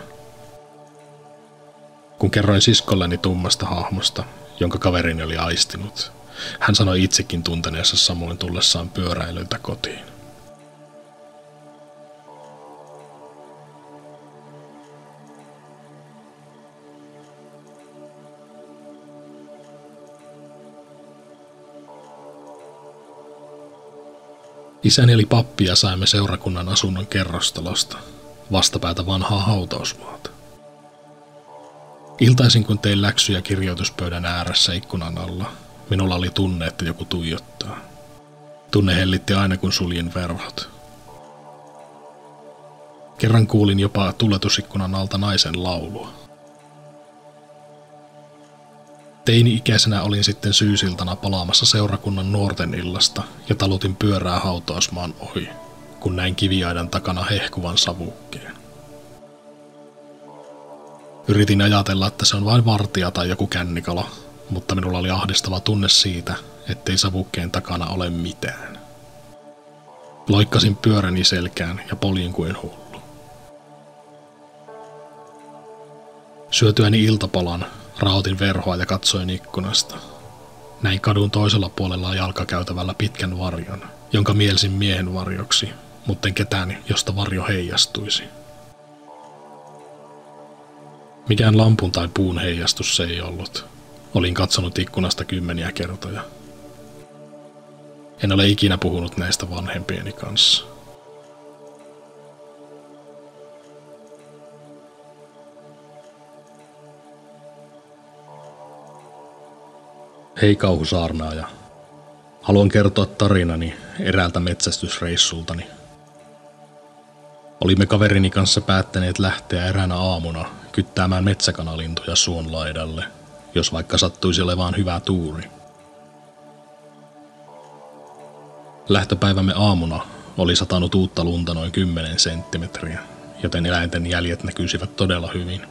Kun kerroin siskolleni tummasta hahmosta, jonka kaverini oli aistinut, hän sanoi itsekin tunteneensa samoin tullessaan pyöräilyltä kotiin. Isäni oli pappi ja saimme seurakunnan asunnon kerrostalosta, vastapäätä vanhaa hautausmaata. Iltaisin kun tein läksyjä kirjoituspöydän ääressä ikkunan alla, minulla oli tunne, että joku tuijottaa. Tunne hellitti aina kun suljin verhot. Kerran kuulin jopa tuletusikkunan alta naisen laulua. Teini-ikäisenä olin sitten syysiltana palaamassa seurakunnan nuorten illasta ja talutin pyörää hautausmaan ohi, kun näin kiviaidan takana hehkuvan savukkeen. Yritin ajatella, että se on vain vartija tai joku kännikala, mutta minulla oli ahdistava tunne siitä, ettei savukkeen takana ole mitään. Loikkasin pyöräni selkään ja poljin kuin hullu. Syötyäni iltapalan raotin verhoa ja katsoin ikkunasta. Näin kadun toisella puolella jalkakäytävällä pitkän varjon, jonka mielsin miehen varjoksi, mutten ketään, josta varjo heijastuisi. Mikään lampun tai puun heijastus se ei ollut. Olin katsonut ikkunasta 10 kertoja. En ole ikinä puhunut näistä vanhempieni kanssa. Hei kauhusaarnaaja. Haluan kertoa tarinani eräältä metsästysreissultani. Olimme kaverini kanssa päättäneet lähteä eräänä aamuna kyttäämään metsäkanalintuja suon laidalle, jos vaikka sattuisi olemaan hyvä tuuri. Lähtöpäivämme aamuna oli satanut uutta lunta noin 10 senttimetriä, joten eläinten jäljet näkyisivät todella hyvin.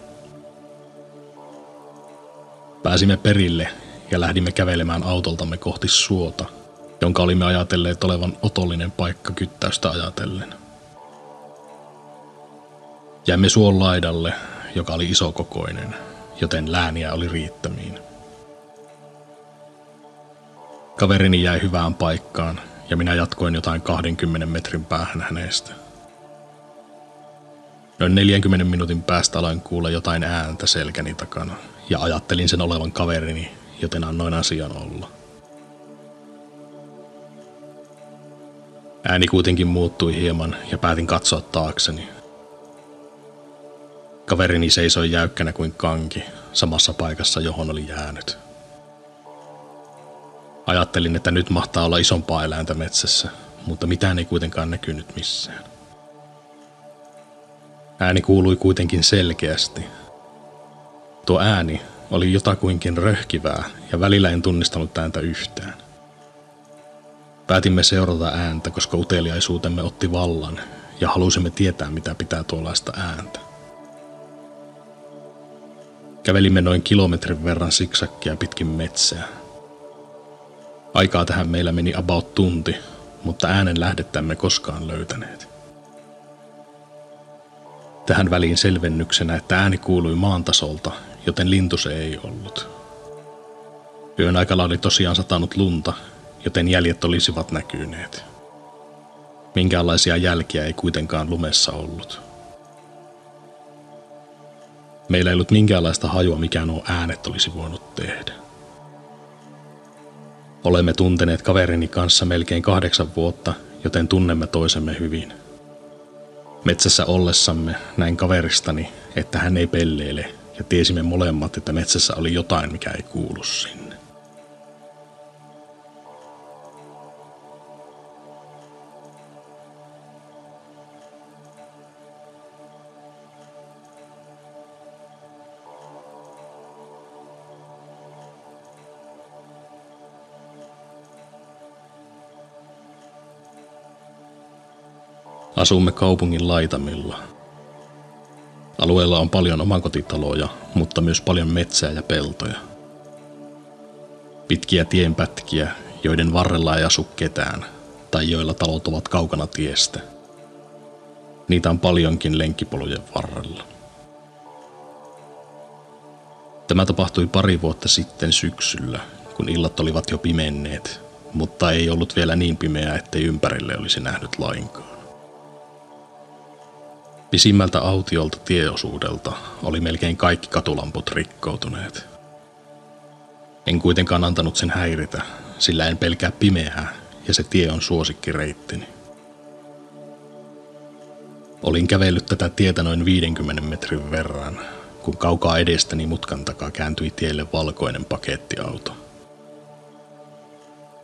Pääsimme perille ja lähdimme kävelemään autoltamme kohti suota, jonka olimme ajatelleet olevan otollinen paikka kyttäystä ajatellen. Jäimme suon laidalle, joka oli isokokoinen, joten lääniä oli riittämiin. Kaverini jäi hyvään paikkaan ja minä jatkoin jotain 20 metrin päähän hänestä. Noin 40 minuutin päästä aloin kuulla jotain ääntä selkäni takana ja ajattelin sen olevan kaverini, joten annoin asian olla. Ääni kuitenkin muuttui hieman ja päätin katsoa taakseni. Kaverini seisoi jäykkänä kuin kanki samassa paikassa, johon oli jäänyt. Ajattelin, että nyt mahtaa olla isompaa eläintä metsässä, mutta mitään ei kuitenkaan näkynyt missään. Ääni kuului kuitenkin selkeästi. Tuo ääni oli jotakuinkin röhkivää ja välillä en tunnistanut ääntä yhtään. Päätimme seurata ääntä, koska uteliaisuutemme otti vallan ja halusimme tietää, mitä pitää tuollaista ääntä. Kävelimme noin kilometrin verran siksakkia pitkin metsää. Aikaa tähän meillä meni about tunti, mutta äänen lähdettä emme koskaan löytäneet. Tähän väliin selvennyksenä, että ääni kuului maan tasolta, joten lintu se ei ollut. Yön aikana oli tosiaan satanut lunta, joten jäljet olisivat näkyneet. Minkäänlaisia jälkiä ei kuitenkaan lumessa ollut. Meillä ei ollut minkäänlaista hajua, mikä nuo äänet olisi voinut tehdä. Olemme tunteneet kaverini kanssa melkein 8 vuotta, joten tunnemme toisemme hyvin. Metsässä ollessamme näin kaveristani, että hän ei pelleile, ja tiesimme molemmat, että metsässä oli jotain, mikä ei kuulu sinne. Asumme kaupungin laitamilla. Alueella on paljon omakotitaloja, mutta myös paljon metsää ja peltoja. Pitkiä tienpätkiä, joiden varrella ei asu ketään, tai joilla talot ovat kaukana tiestä. Niitä on paljonkin lenkkipolujen varrella. Tämä tapahtui 2 vuotta sitten syksyllä, kun illat olivat jo pimenneet, mutta ei ollut vielä niin pimeää, ettei ympärille olisi nähnyt lainkaan. Pisimmältä autiolta tieosuudelta oli melkein kaikki katulamput rikkoutuneet. En kuitenkaan antanut sen häiritä, sillä en pelkää pimeää ja se tie on suosikkireittini. Olin kävellyt tätä tietä noin 50 metrin verran, kun kaukaa edestäni mutkan takaa kääntyi tielle valkoinen pakettiauto.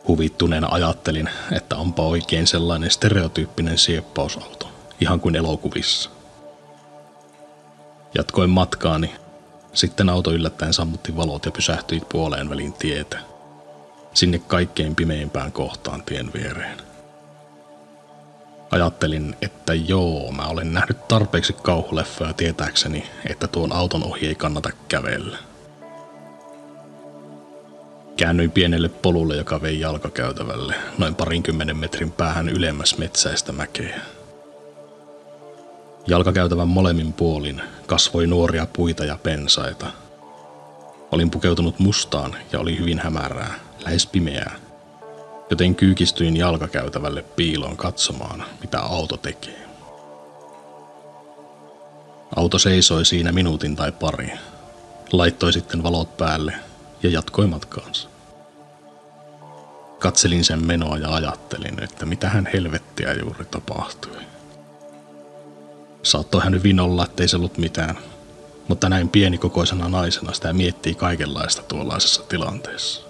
Huvittuneena ajattelin, että onpa oikein sellainen stereotyyppinen sieppausauto, ihan kuin elokuvissa. Jatkoin matkaani. Sitten auto yllättäen sammutti valot ja pysähtyi puoleen välin tietä. Sinne kaikkein pimeimpään kohtaan tien viereen. Ajattelin, että mä olen nähnyt tarpeeksi kauhuleffoja tietääkseni, että tuon auton ohi ei kannata kävellä. Käännyin pienelle polulle, joka vei jalkakäytävälle, noin 20 metrin päähän ylemmäs metsäistä mäkeä. Jalkakäytävän molemmin puolin kasvoi nuoria puita ja pensaita. Olin pukeutunut mustaan ja oli hyvin hämärää, lähes pimeää, joten kyykistyin jalkakäytävälle piiloon katsomaan, mitä auto tekee. Auto seisoi siinä minuutin tai pari, laittoi sitten valot päälle ja jatkoi matkaansa. Katselin sen menoa ja ajattelin, että mitähän helvettiä juuri tapahtui. Saattoihan hyvin olla, ettei se ollut mitään, mutta näin pienikokoisena naisena sitä miettii kaikenlaista tuollaisessa tilanteessa.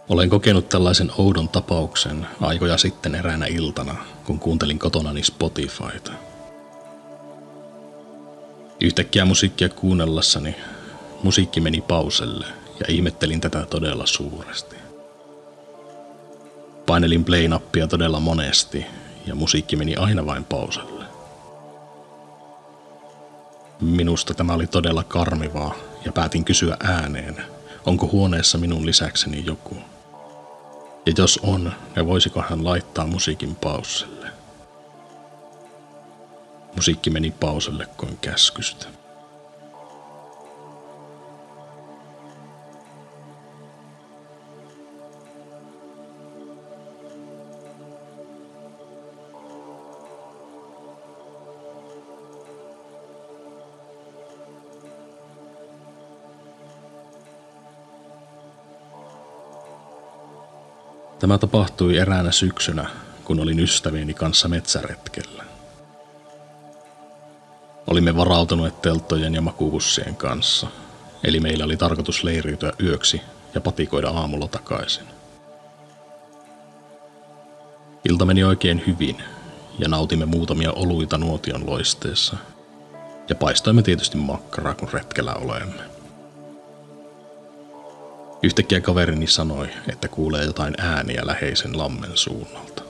Olen kokenut tällaisen oudon tapauksen aikoja sitten eräänä iltana, kun kuuntelin kotonani Spotifyta. Yhtäkkiä musiikkia kuunnellessani musiikki meni pauselle ja ihmettelin tätä todella suuresti. Painelin play-nappia todella monesti ja musiikki meni aina vain pauselle. Minusta tämä oli todella karmivaa ja päätin kysyä ääneen, onko huoneessa minun lisäkseni joku. Ja jos on, niin voisiko hän laittaa musiikin pauselle. Musiikki meni pauselle kuin käskystä. Tämä tapahtui eräänä syksynä, kun olin ystävieni kanssa metsäretkellä. Olimme varautuneet telttojen ja makuuhussien kanssa, eli meillä oli tarkoitus leiriytyä yöksi ja patikoida aamulla takaisin. Ilta meni oikein hyvin ja nautimme muutamia oluita nuotion loisteessa ja paistoimme tietysti makkaraa, kun retkellä olemme. Yhtäkkiä kaverini sanoi, että kuulee jotain ääniä läheisen lammen suunnalta.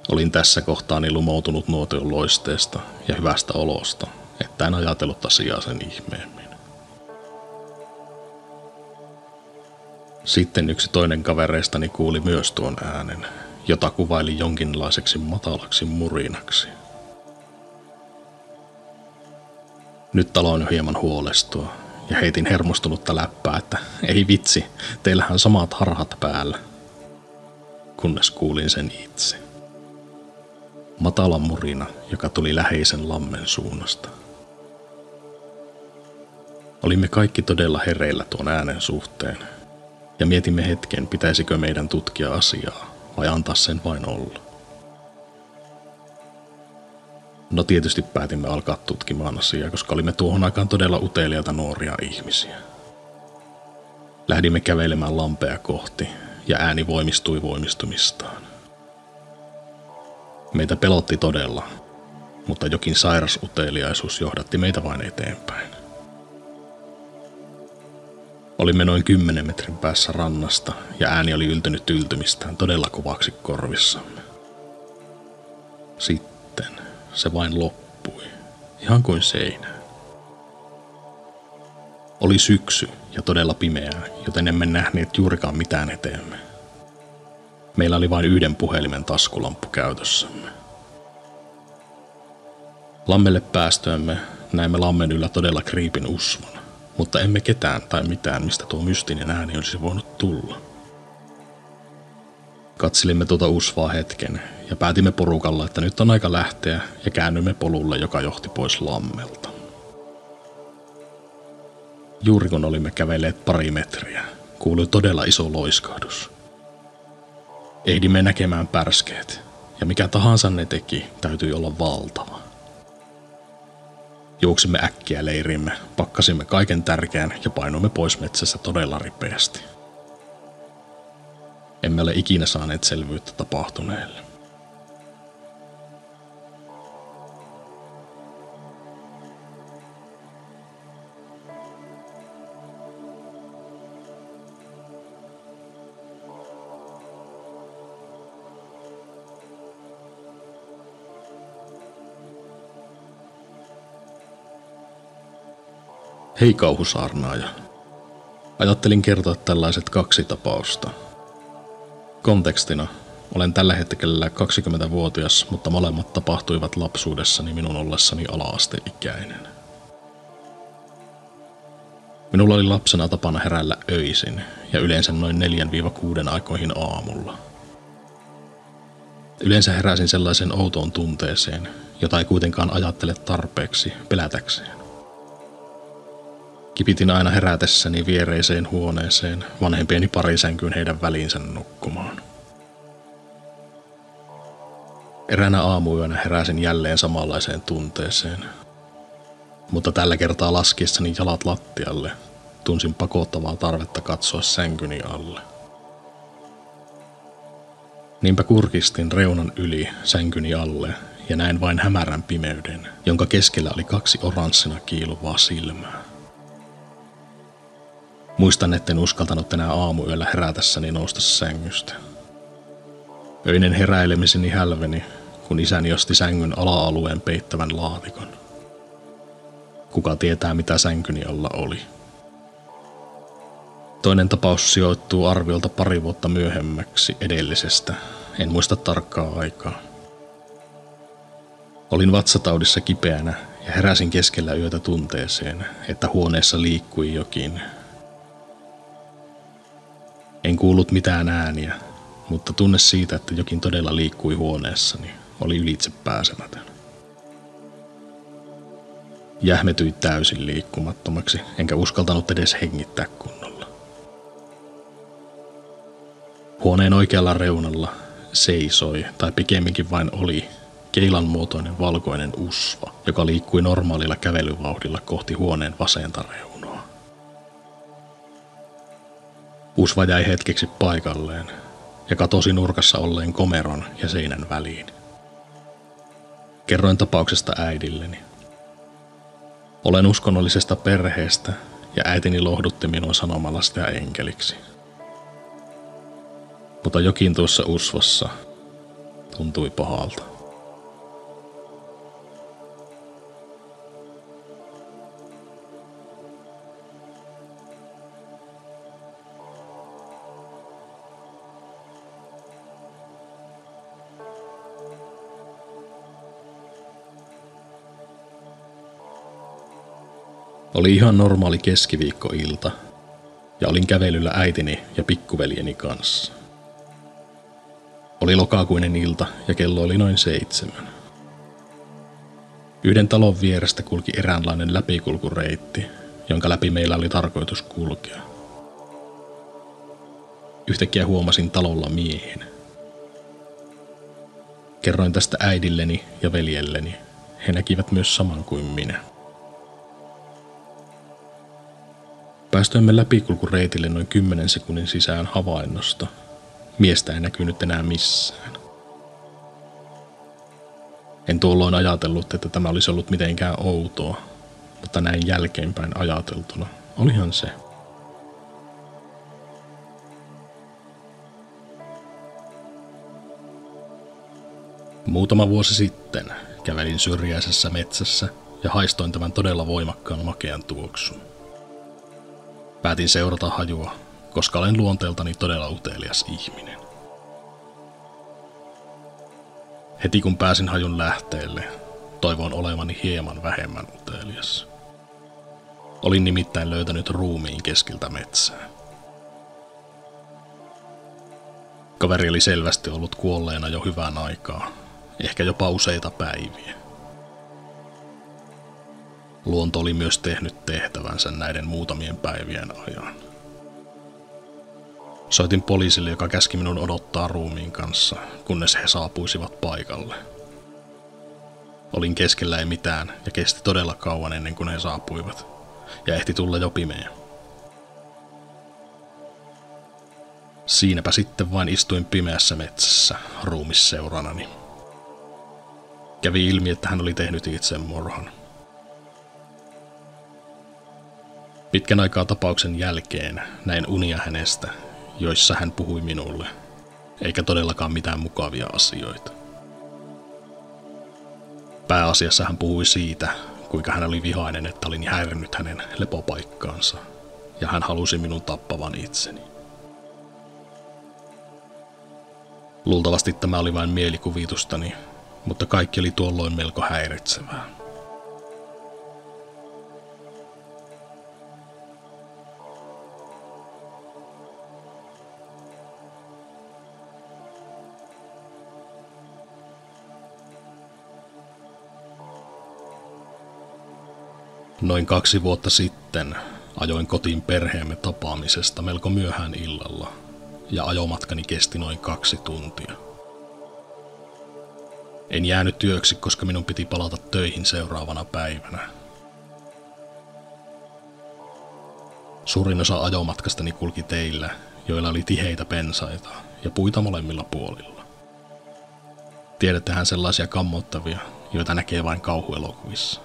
Olin tässä kohtaa niin lumoutunut nuotion loisteesta ja hyvästä olosta, että en ajatellut asiaa sen ihmeemmin. Sitten yksi toinen kavereistani kuuli myös tuon äänen, jota kuvaili jonkinlaiseksi matalaksi murinaksi. Nyt aloin jo hieman huolestua ja heitin hermostunutta läppää, että ei vitsi, teillähän on samat harhat päällä, kunnes kuulin sen itse. Matala murina, joka tuli läheisen lammen suunnasta. Olimme kaikki todella hereillä tuon äänen suhteen ja mietimme hetken, pitäisikö meidän tutkia asiaa vai antaa sen vain olla. No tietysti päätimme alkaa tutkimaan asiaa, koska olimme tuohon aikaan todella uteliaita nuoria ihmisiä. Lähdimme kävelemään lampea kohti ja ääni voimistui voimistumistaan. Meitä pelotti todella, mutta jokin sairas uteliaisuus johdatti meitä vain eteenpäin. Olimme noin 10 metrin päässä rannasta ja ääni oli yltynyt yltymistään todella kovaksi korvissamme. Sitten se vain loppui, ihan kuin seinään. Oli syksy ja todella pimeää, joten emme nähneet juurikaan mitään eteemme. Meillä oli vain yhden puhelimen taskulamppu käytössämme. Lammelle päästöämme näimme lammen yllä todella kriipin usvan, mutta emme ketään tai mitään, mistä tuo mystinen ääni olisi voinut tulla. Katselimme tuota usvaa hetken ja päätimme porukalla, että nyt on aika lähteä ja käännymme polulle, joka johti pois lammelta. Juuri kun olimme kävelleet 2 metriä, kuului todella iso loiskahdus. Ehdimme näkemään pärskeet, ja mikä tahansa ne teki, täytyi olla valtava. Juoksimme äkkiä leirimme, pakkasimme kaiken tärkeän ja painuimme pois metsässä todella ripeästi. Emme ole ikinä saaneet selvyyttä tapahtuneelle. Hei kauhusaarnaaja. Ajattelin kertoa tällaiset 2 tapausta. Kontekstina olen tällä hetkellä 20-vuotias, mutta molemmat tapahtuivat lapsuudessani minun ollessani ala-asteikäinen. Minulla oli lapsena tapana heräillä öisin ja yleensä noin 4-6 aikoihin aamulla. Yleensä heräsin sellaiseen outoon tunteeseen, jota ei kuitenkaan ajattele tarpeeksi pelätäkseen. Kipitin aina herätessäni viereiseen huoneeseen vanhempieni parisänkyyn heidän väliinsä nukkumaan. Eräänä aamuyönä heräsin jälleen samanlaiseen tunteeseen, mutta tällä kertaa laskiessani jalat lattialle tunsin pakottavaa tarvetta katsoa sänkyni alle. Niinpä kurkistin reunan yli sänkyni alle ja näin vain hämärän pimeyden, jonka keskellä oli 2 oranssina kiiluvaa silmää. Muistan, etten uskaltanut enää aamuyöllä herätessäni nousta sängystä. Öinen heräilemiseni hälveni, kun isäni osti sängyn ala-alueen peittävän laatikon. Kuka tietää, mitä sänkyni alla oli. Toinen tapaus sijoittuu arviolta 2 vuotta myöhemmäksi edellisestä, en muista tarkkaa aikaa. Olin vatsataudissa kipeänä ja heräsin keskellä yötä tunteeseen, että huoneessa liikkui jokin. En kuullut mitään ääniä, mutta tunne siitä, että jokin todella liikkui huoneessani, oli ylitse pääsemätön. Jähmetyin täysin liikkumattomaksi, enkä uskaltanut edes hengittää kunnolla. Huoneen oikealla reunalla seisoi, tai pikemminkin vain oli, keilan muotoinen valkoinen usva, joka liikkui normaalilla kävelyvauhdilla kohti huoneen vasenta reunaa. Usva jäi hetkeksi paikalleen ja katosi nurkassa olleen komeron ja seinän väliin. Kerroin tapauksesta äidilleni. Olen uskonnollisesta perheestä ja äitini lohdutti minua sanomalla sitä enkeliksi. Mutta jokin tuossa usvassa tuntui pahalta. Oli ihan normaali keskiviikkoilta ja olin kävelyllä äitini ja pikkuveljeni kanssa. Oli lokakuinen ilta ja kello oli noin 7. Yhden talon vierestä kulki eräänlainen läpikulkureitti, jonka läpi meillä oli tarkoitus kulkea. Yhtäkkiä huomasin talolla miehen. Kerroin tästä äidilleni ja veljelleni. He näkivät myös saman kuin minä. Päästöimme läpikulkureitille noin 10 sekunnin sisään havainnosta. Miestä ei näkynyt enää missään. En tuolloin ajatellut, että tämä olisi ollut mitenkään outoa, mutta näin jälkeenpäin ajateltuna olihan se. Muutama vuosi sitten kävelin syrjäisessä metsässä ja haistoin tämän todella voimakkaan makean tuoksun. Päätin seurata hajua, koska olen luonteeltani todella utelias ihminen. Heti kun pääsin hajun lähteelle, toivoin olevani hieman vähemmän utelias. Olin nimittäin löytänyt ruumiin keskeltä metsää. Kaveri oli selvästi ollut kuolleena jo hyvän aikaa, ehkä jopa useita päiviä. Luonto oli myös tehnyt tehtävänsä näiden muutamien päivien ajan. Soitin poliisille, joka käski minun odottaa ruumiin kanssa, kunnes he saapuisivat paikalle. Olin keskellä ei mitään ja kesti todella kauan ennen kuin he saapuivat, ja ehti tulla jo pimeä. Siinäpä sitten vain istuin pimeässä metsässä ruumisseuranani. Kävi ilmi, että hän oli tehnyt itsemurhan. Pitkän aikaa tapauksen jälkeen näin unia hänestä, joissa hän puhui minulle, eikä todellakaan mitään mukavia asioita. Pääasiassa hän puhui siitä, kuinka hän oli vihainen, että olin häirinnyt hänen lepopaikkaansa, ja hän halusi minun tappavan itseni. Luultavasti tämä oli vain mielikuvitustani, mutta kaikki oli tuolloin melko häiritsevää. Noin 2 vuotta sitten ajoin kotiin perheemme tapaamisesta melko myöhään illalla, ja ajomatkani kesti noin 2 tuntia. En jäänyt työksi, koska minun piti palata töihin seuraavana päivänä. Suurin osa ajomatkastani kulki teillä, joilla oli tiheitä pensaita ja puita molemmilla puolilla. Tiedättehän sellaisia kammottavia, joita näkee vain kauhuelokuvissa.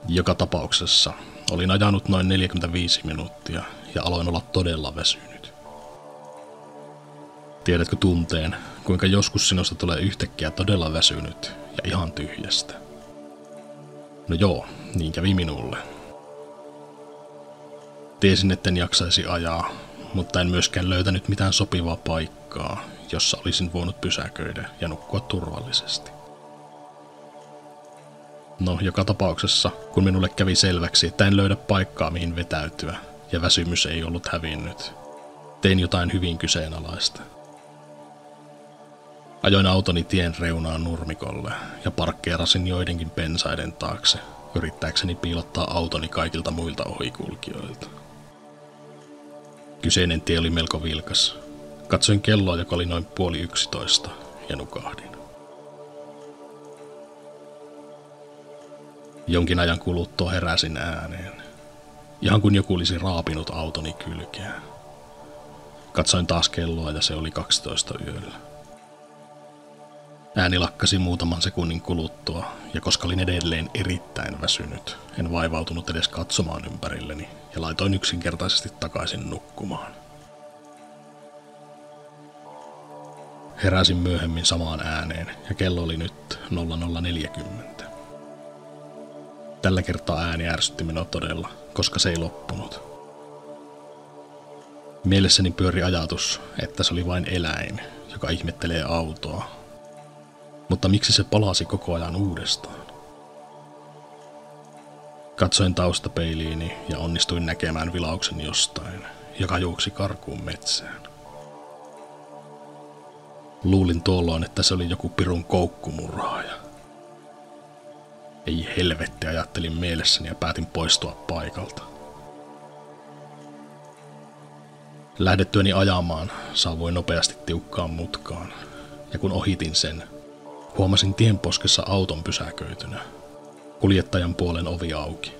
Joka tapauksessa olin ajanut noin 45 minuuttia ja aloin olla todella väsynyt. Tiedätkö tunteen, kuinka joskus sinusta tulee yhtäkkiä todella väsynyt ja ihan tyhjästä? No joo, niin kävi minulle. Tiesin, etten jaksaisi ajaa, mutta en myöskään löytänyt mitään sopivaa paikkaa, jossa olisin voinut pysäköidä ja nukkua turvallisesti. No, joka tapauksessa, kun minulle kävi selväksi, että en löydä paikkaa mihin vetäytyä ja väsymys ei ollut hävinnyt, tein jotain hyvin kyseenalaista. Ajoin autoni tien reunaan nurmikolle ja parkkeerasin joidenkin pensaiden taakse, yrittääkseni piilottaa autoni kaikilta muilta ohikulkijoilta. Kyseinen tie oli melko vilkas. Katsoin kelloa, joka oli noin 10:30 ja nukahdin. Jonkin ajan kuluttua heräsin ääneen, ihan kun joku olisi raapinut autoni kylkeä. Katsoin taas kelloa ja se oli 12 yöllä. Ääni lakkasi muutaman sekunnin kuluttua, ja koska olin edelleen erittäin väsynyt, en vaivautunut edes katsomaan ympärilleni ja laitoin yksinkertaisesti takaisin nukkumaan. Heräsin myöhemmin samaan ääneen ja kello oli nyt 00:40. Tällä kertaa ääni ärsytti minua todella, koska se ei loppunut. Mielessäni pyöri ajatus, että se oli vain eläin, joka ihmettelee autoa. Mutta miksi se palasi koko ajan uudestaan? Katsoin taustapeiliini ja onnistuin näkemään vilauksen jostain, joka juoksi karkuun metsään. Luulin tuolloin, että se oli joku pirun koukkumurhaaja. Ei helvetti, ajattelin mielessäni ja päätin poistua paikalta. Lähdettyäni ajamaan saavuin nopeasti tiukkaan mutkaan, ja kun ohitin sen, huomasin tienposkessa auton pysäköitynä, kuljettajan puolen ovi auki.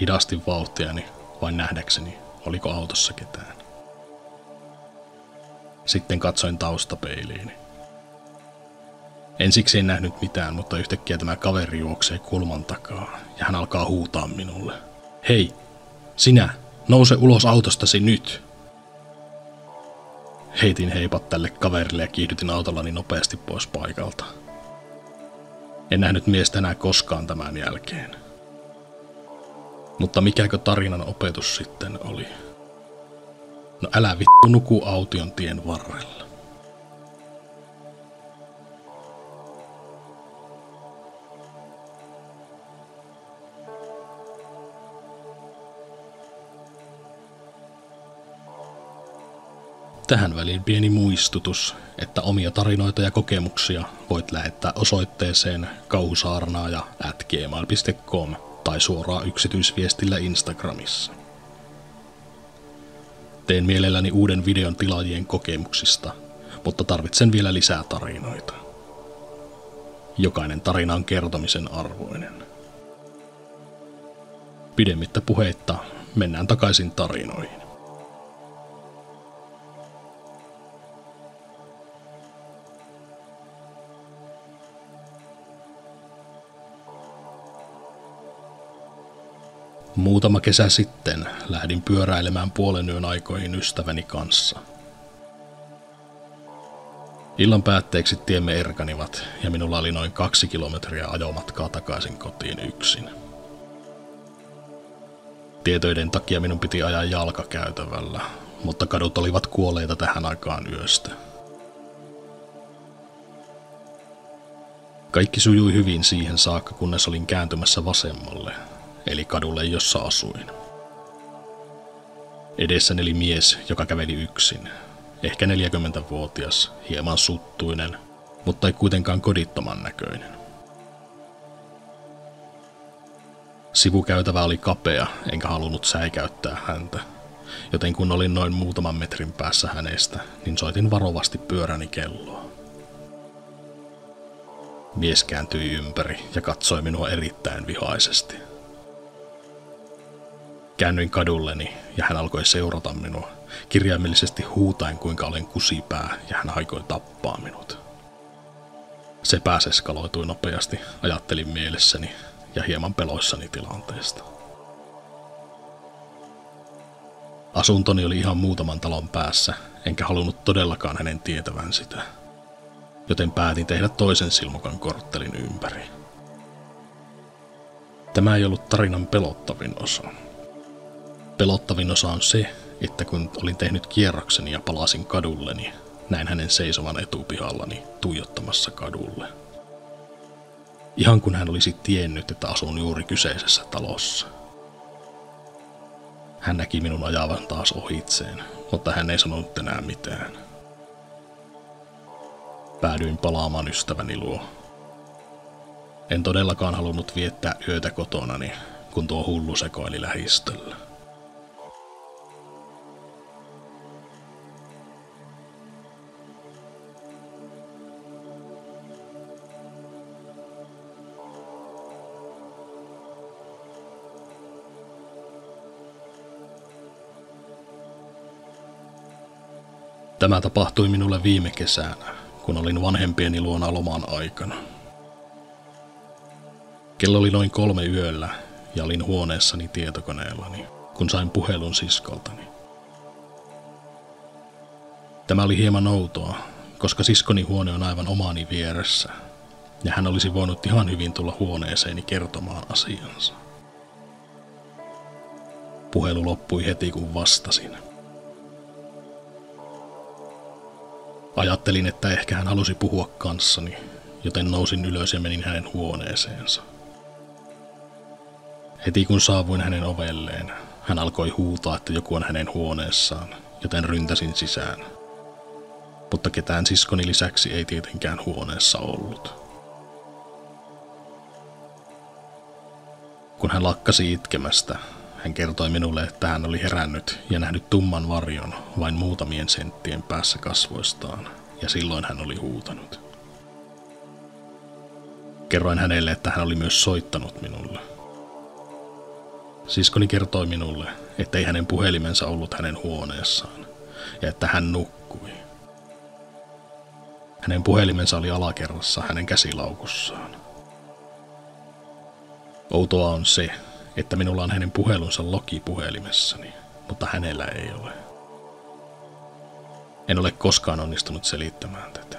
Hidastin vauhtiani vain nähdäkseni, oliko autossa ketään. Sitten katsoin taustapeiliini. Ensiksi en nähnyt mitään, mutta yhtäkkiä tämä kaveri juoksee kulman takaa ja hän alkaa huutaa minulle. Hei, sinä, nouse ulos autostasi nyt! Heitin heipat tälle kaverille ja kiihdytin autollani nopeasti pois paikalta. En nähnyt miestä enää koskaan tämän jälkeen. Mutta mikäkö tarinan opetus sitten oli? No älä vittu nuku aution tien varrella. Tähän väliin pieni muistutus, että omia tarinoita ja kokemuksia voit lähettää osoitteeseen kauhusaarnaaja@gmail.com tai suoraan yksityisviestillä Instagramissa. Teen mielelläni uuden videon tilaajien kokemuksista, mutta tarvitsen vielä lisää tarinoita. Jokainen tarina on kertomisen arvoinen. Pidemmittä puheitta mennään takaisin tarinoihin. Muutama kesä sitten lähdin pyöräilemään puolen yön aikoihin ystäväni kanssa. Illan päätteeksi tiemme erkanivat ja minulla oli noin 2 kilometriä ajomatkaa takaisin kotiin yksin. Tietöiden takia minun piti ajaa jalkakäytävällä, mutta kadut olivat kuolleita tähän aikaan yöstä. Kaikki sujui hyvin siihen saakka, kunnes olin kääntymässä vasemmalle, eli kadulle, jossa asuin. Edessäni oli mies, joka käveli yksin, ehkä 40-vuotias, hieman suttuinen, mutta ei kuitenkaan kodittoman näköinen. Sivukäytävä oli kapea, enkä halunnut säikäyttää häntä, joten kun olin noin muutaman metrin päässä hänestä, niin soitin varovasti pyöräni kelloa. Mies kääntyi ympäri ja katsoi minua erittäin vihaisesti. Käännyin kadulleni ja hän alkoi seurata minua, kirjaimellisesti huutaen kuinka olen kusipää ja hän aikoi tappaa minut. Se pääseskaloitui nopeasti, ajattelin mielessäni ja hieman peloissani tilanteesta. Asuntoni oli ihan muutaman talon päässä, enkä halunnut todellakaan hänen tietävän sitä, joten päätin tehdä toisen silmukan korttelin ympäri. Tämä ei ollut tarinan pelottavin osa. Pelottavin osa on se, että kun olin tehnyt kierrokseni ja palasin kadulleni, näin hänen seisovan etupihallani tuijottamassa kadulle. Ihan kun hän olisi tiennyt, että asun juuri kyseisessä talossa. Hän näki minun ajavan taas ohitseen, mutta hän ei sanonut enää mitään. Päädyin palaamaan ystäväni luo. En todellakaan halunnut viettää yötä kotonani, kun tuo hullu sekoili lähistöllä. Tämä tapahtui minulle viime kesänä, kun olin vanhempieni luona loman aikana. Kello oli noin 3 yöllä ja olin huoneessani tietokoneellani, kun sain puhelun siskoltani. Tämä oli hieman outoa, koska siskoni huone on aivan omani vieressä, ja hän olisi voinut ihan hyvin tulla huoneeseeni kertomaan asiansa. Puhelu loppui heti, kun vastasin. Ajattelin, että ehkä hän halusi puhua kanssani, joten nousin ylös ja menin hänen huoneeseensa. Heti kun saavuin hänen ovelleen, hän alkoi huutaa, että joku on hänen huoneessaan, joten ryntäsin sisään. Mutta ketään siskoni lisäksi ei tietenkään huoneessa ollut. Kun hän lakkasi itkemästä, hän kertoi minulle, että hän oli herännyt ja nähnyt tumman varjon vain muutamien senttien päässä kasvoistaan, ja silloin hän oli huutanut. Kerroin hänelle, että hän oli myös soittanut minulle. Siskoni kertoi minulle, ettei hänen puhelimensa ollut hänen huoneessaan, ja että hän nukkui. Hänen puhelimensa oli alakerrassa hänen käsilaukussaan. Outoa on se, että minulla on hänen puhelunsa logi puhelimessani, mutta hänellä ei ole. En ole koskaan onnistunut selittämään tätä.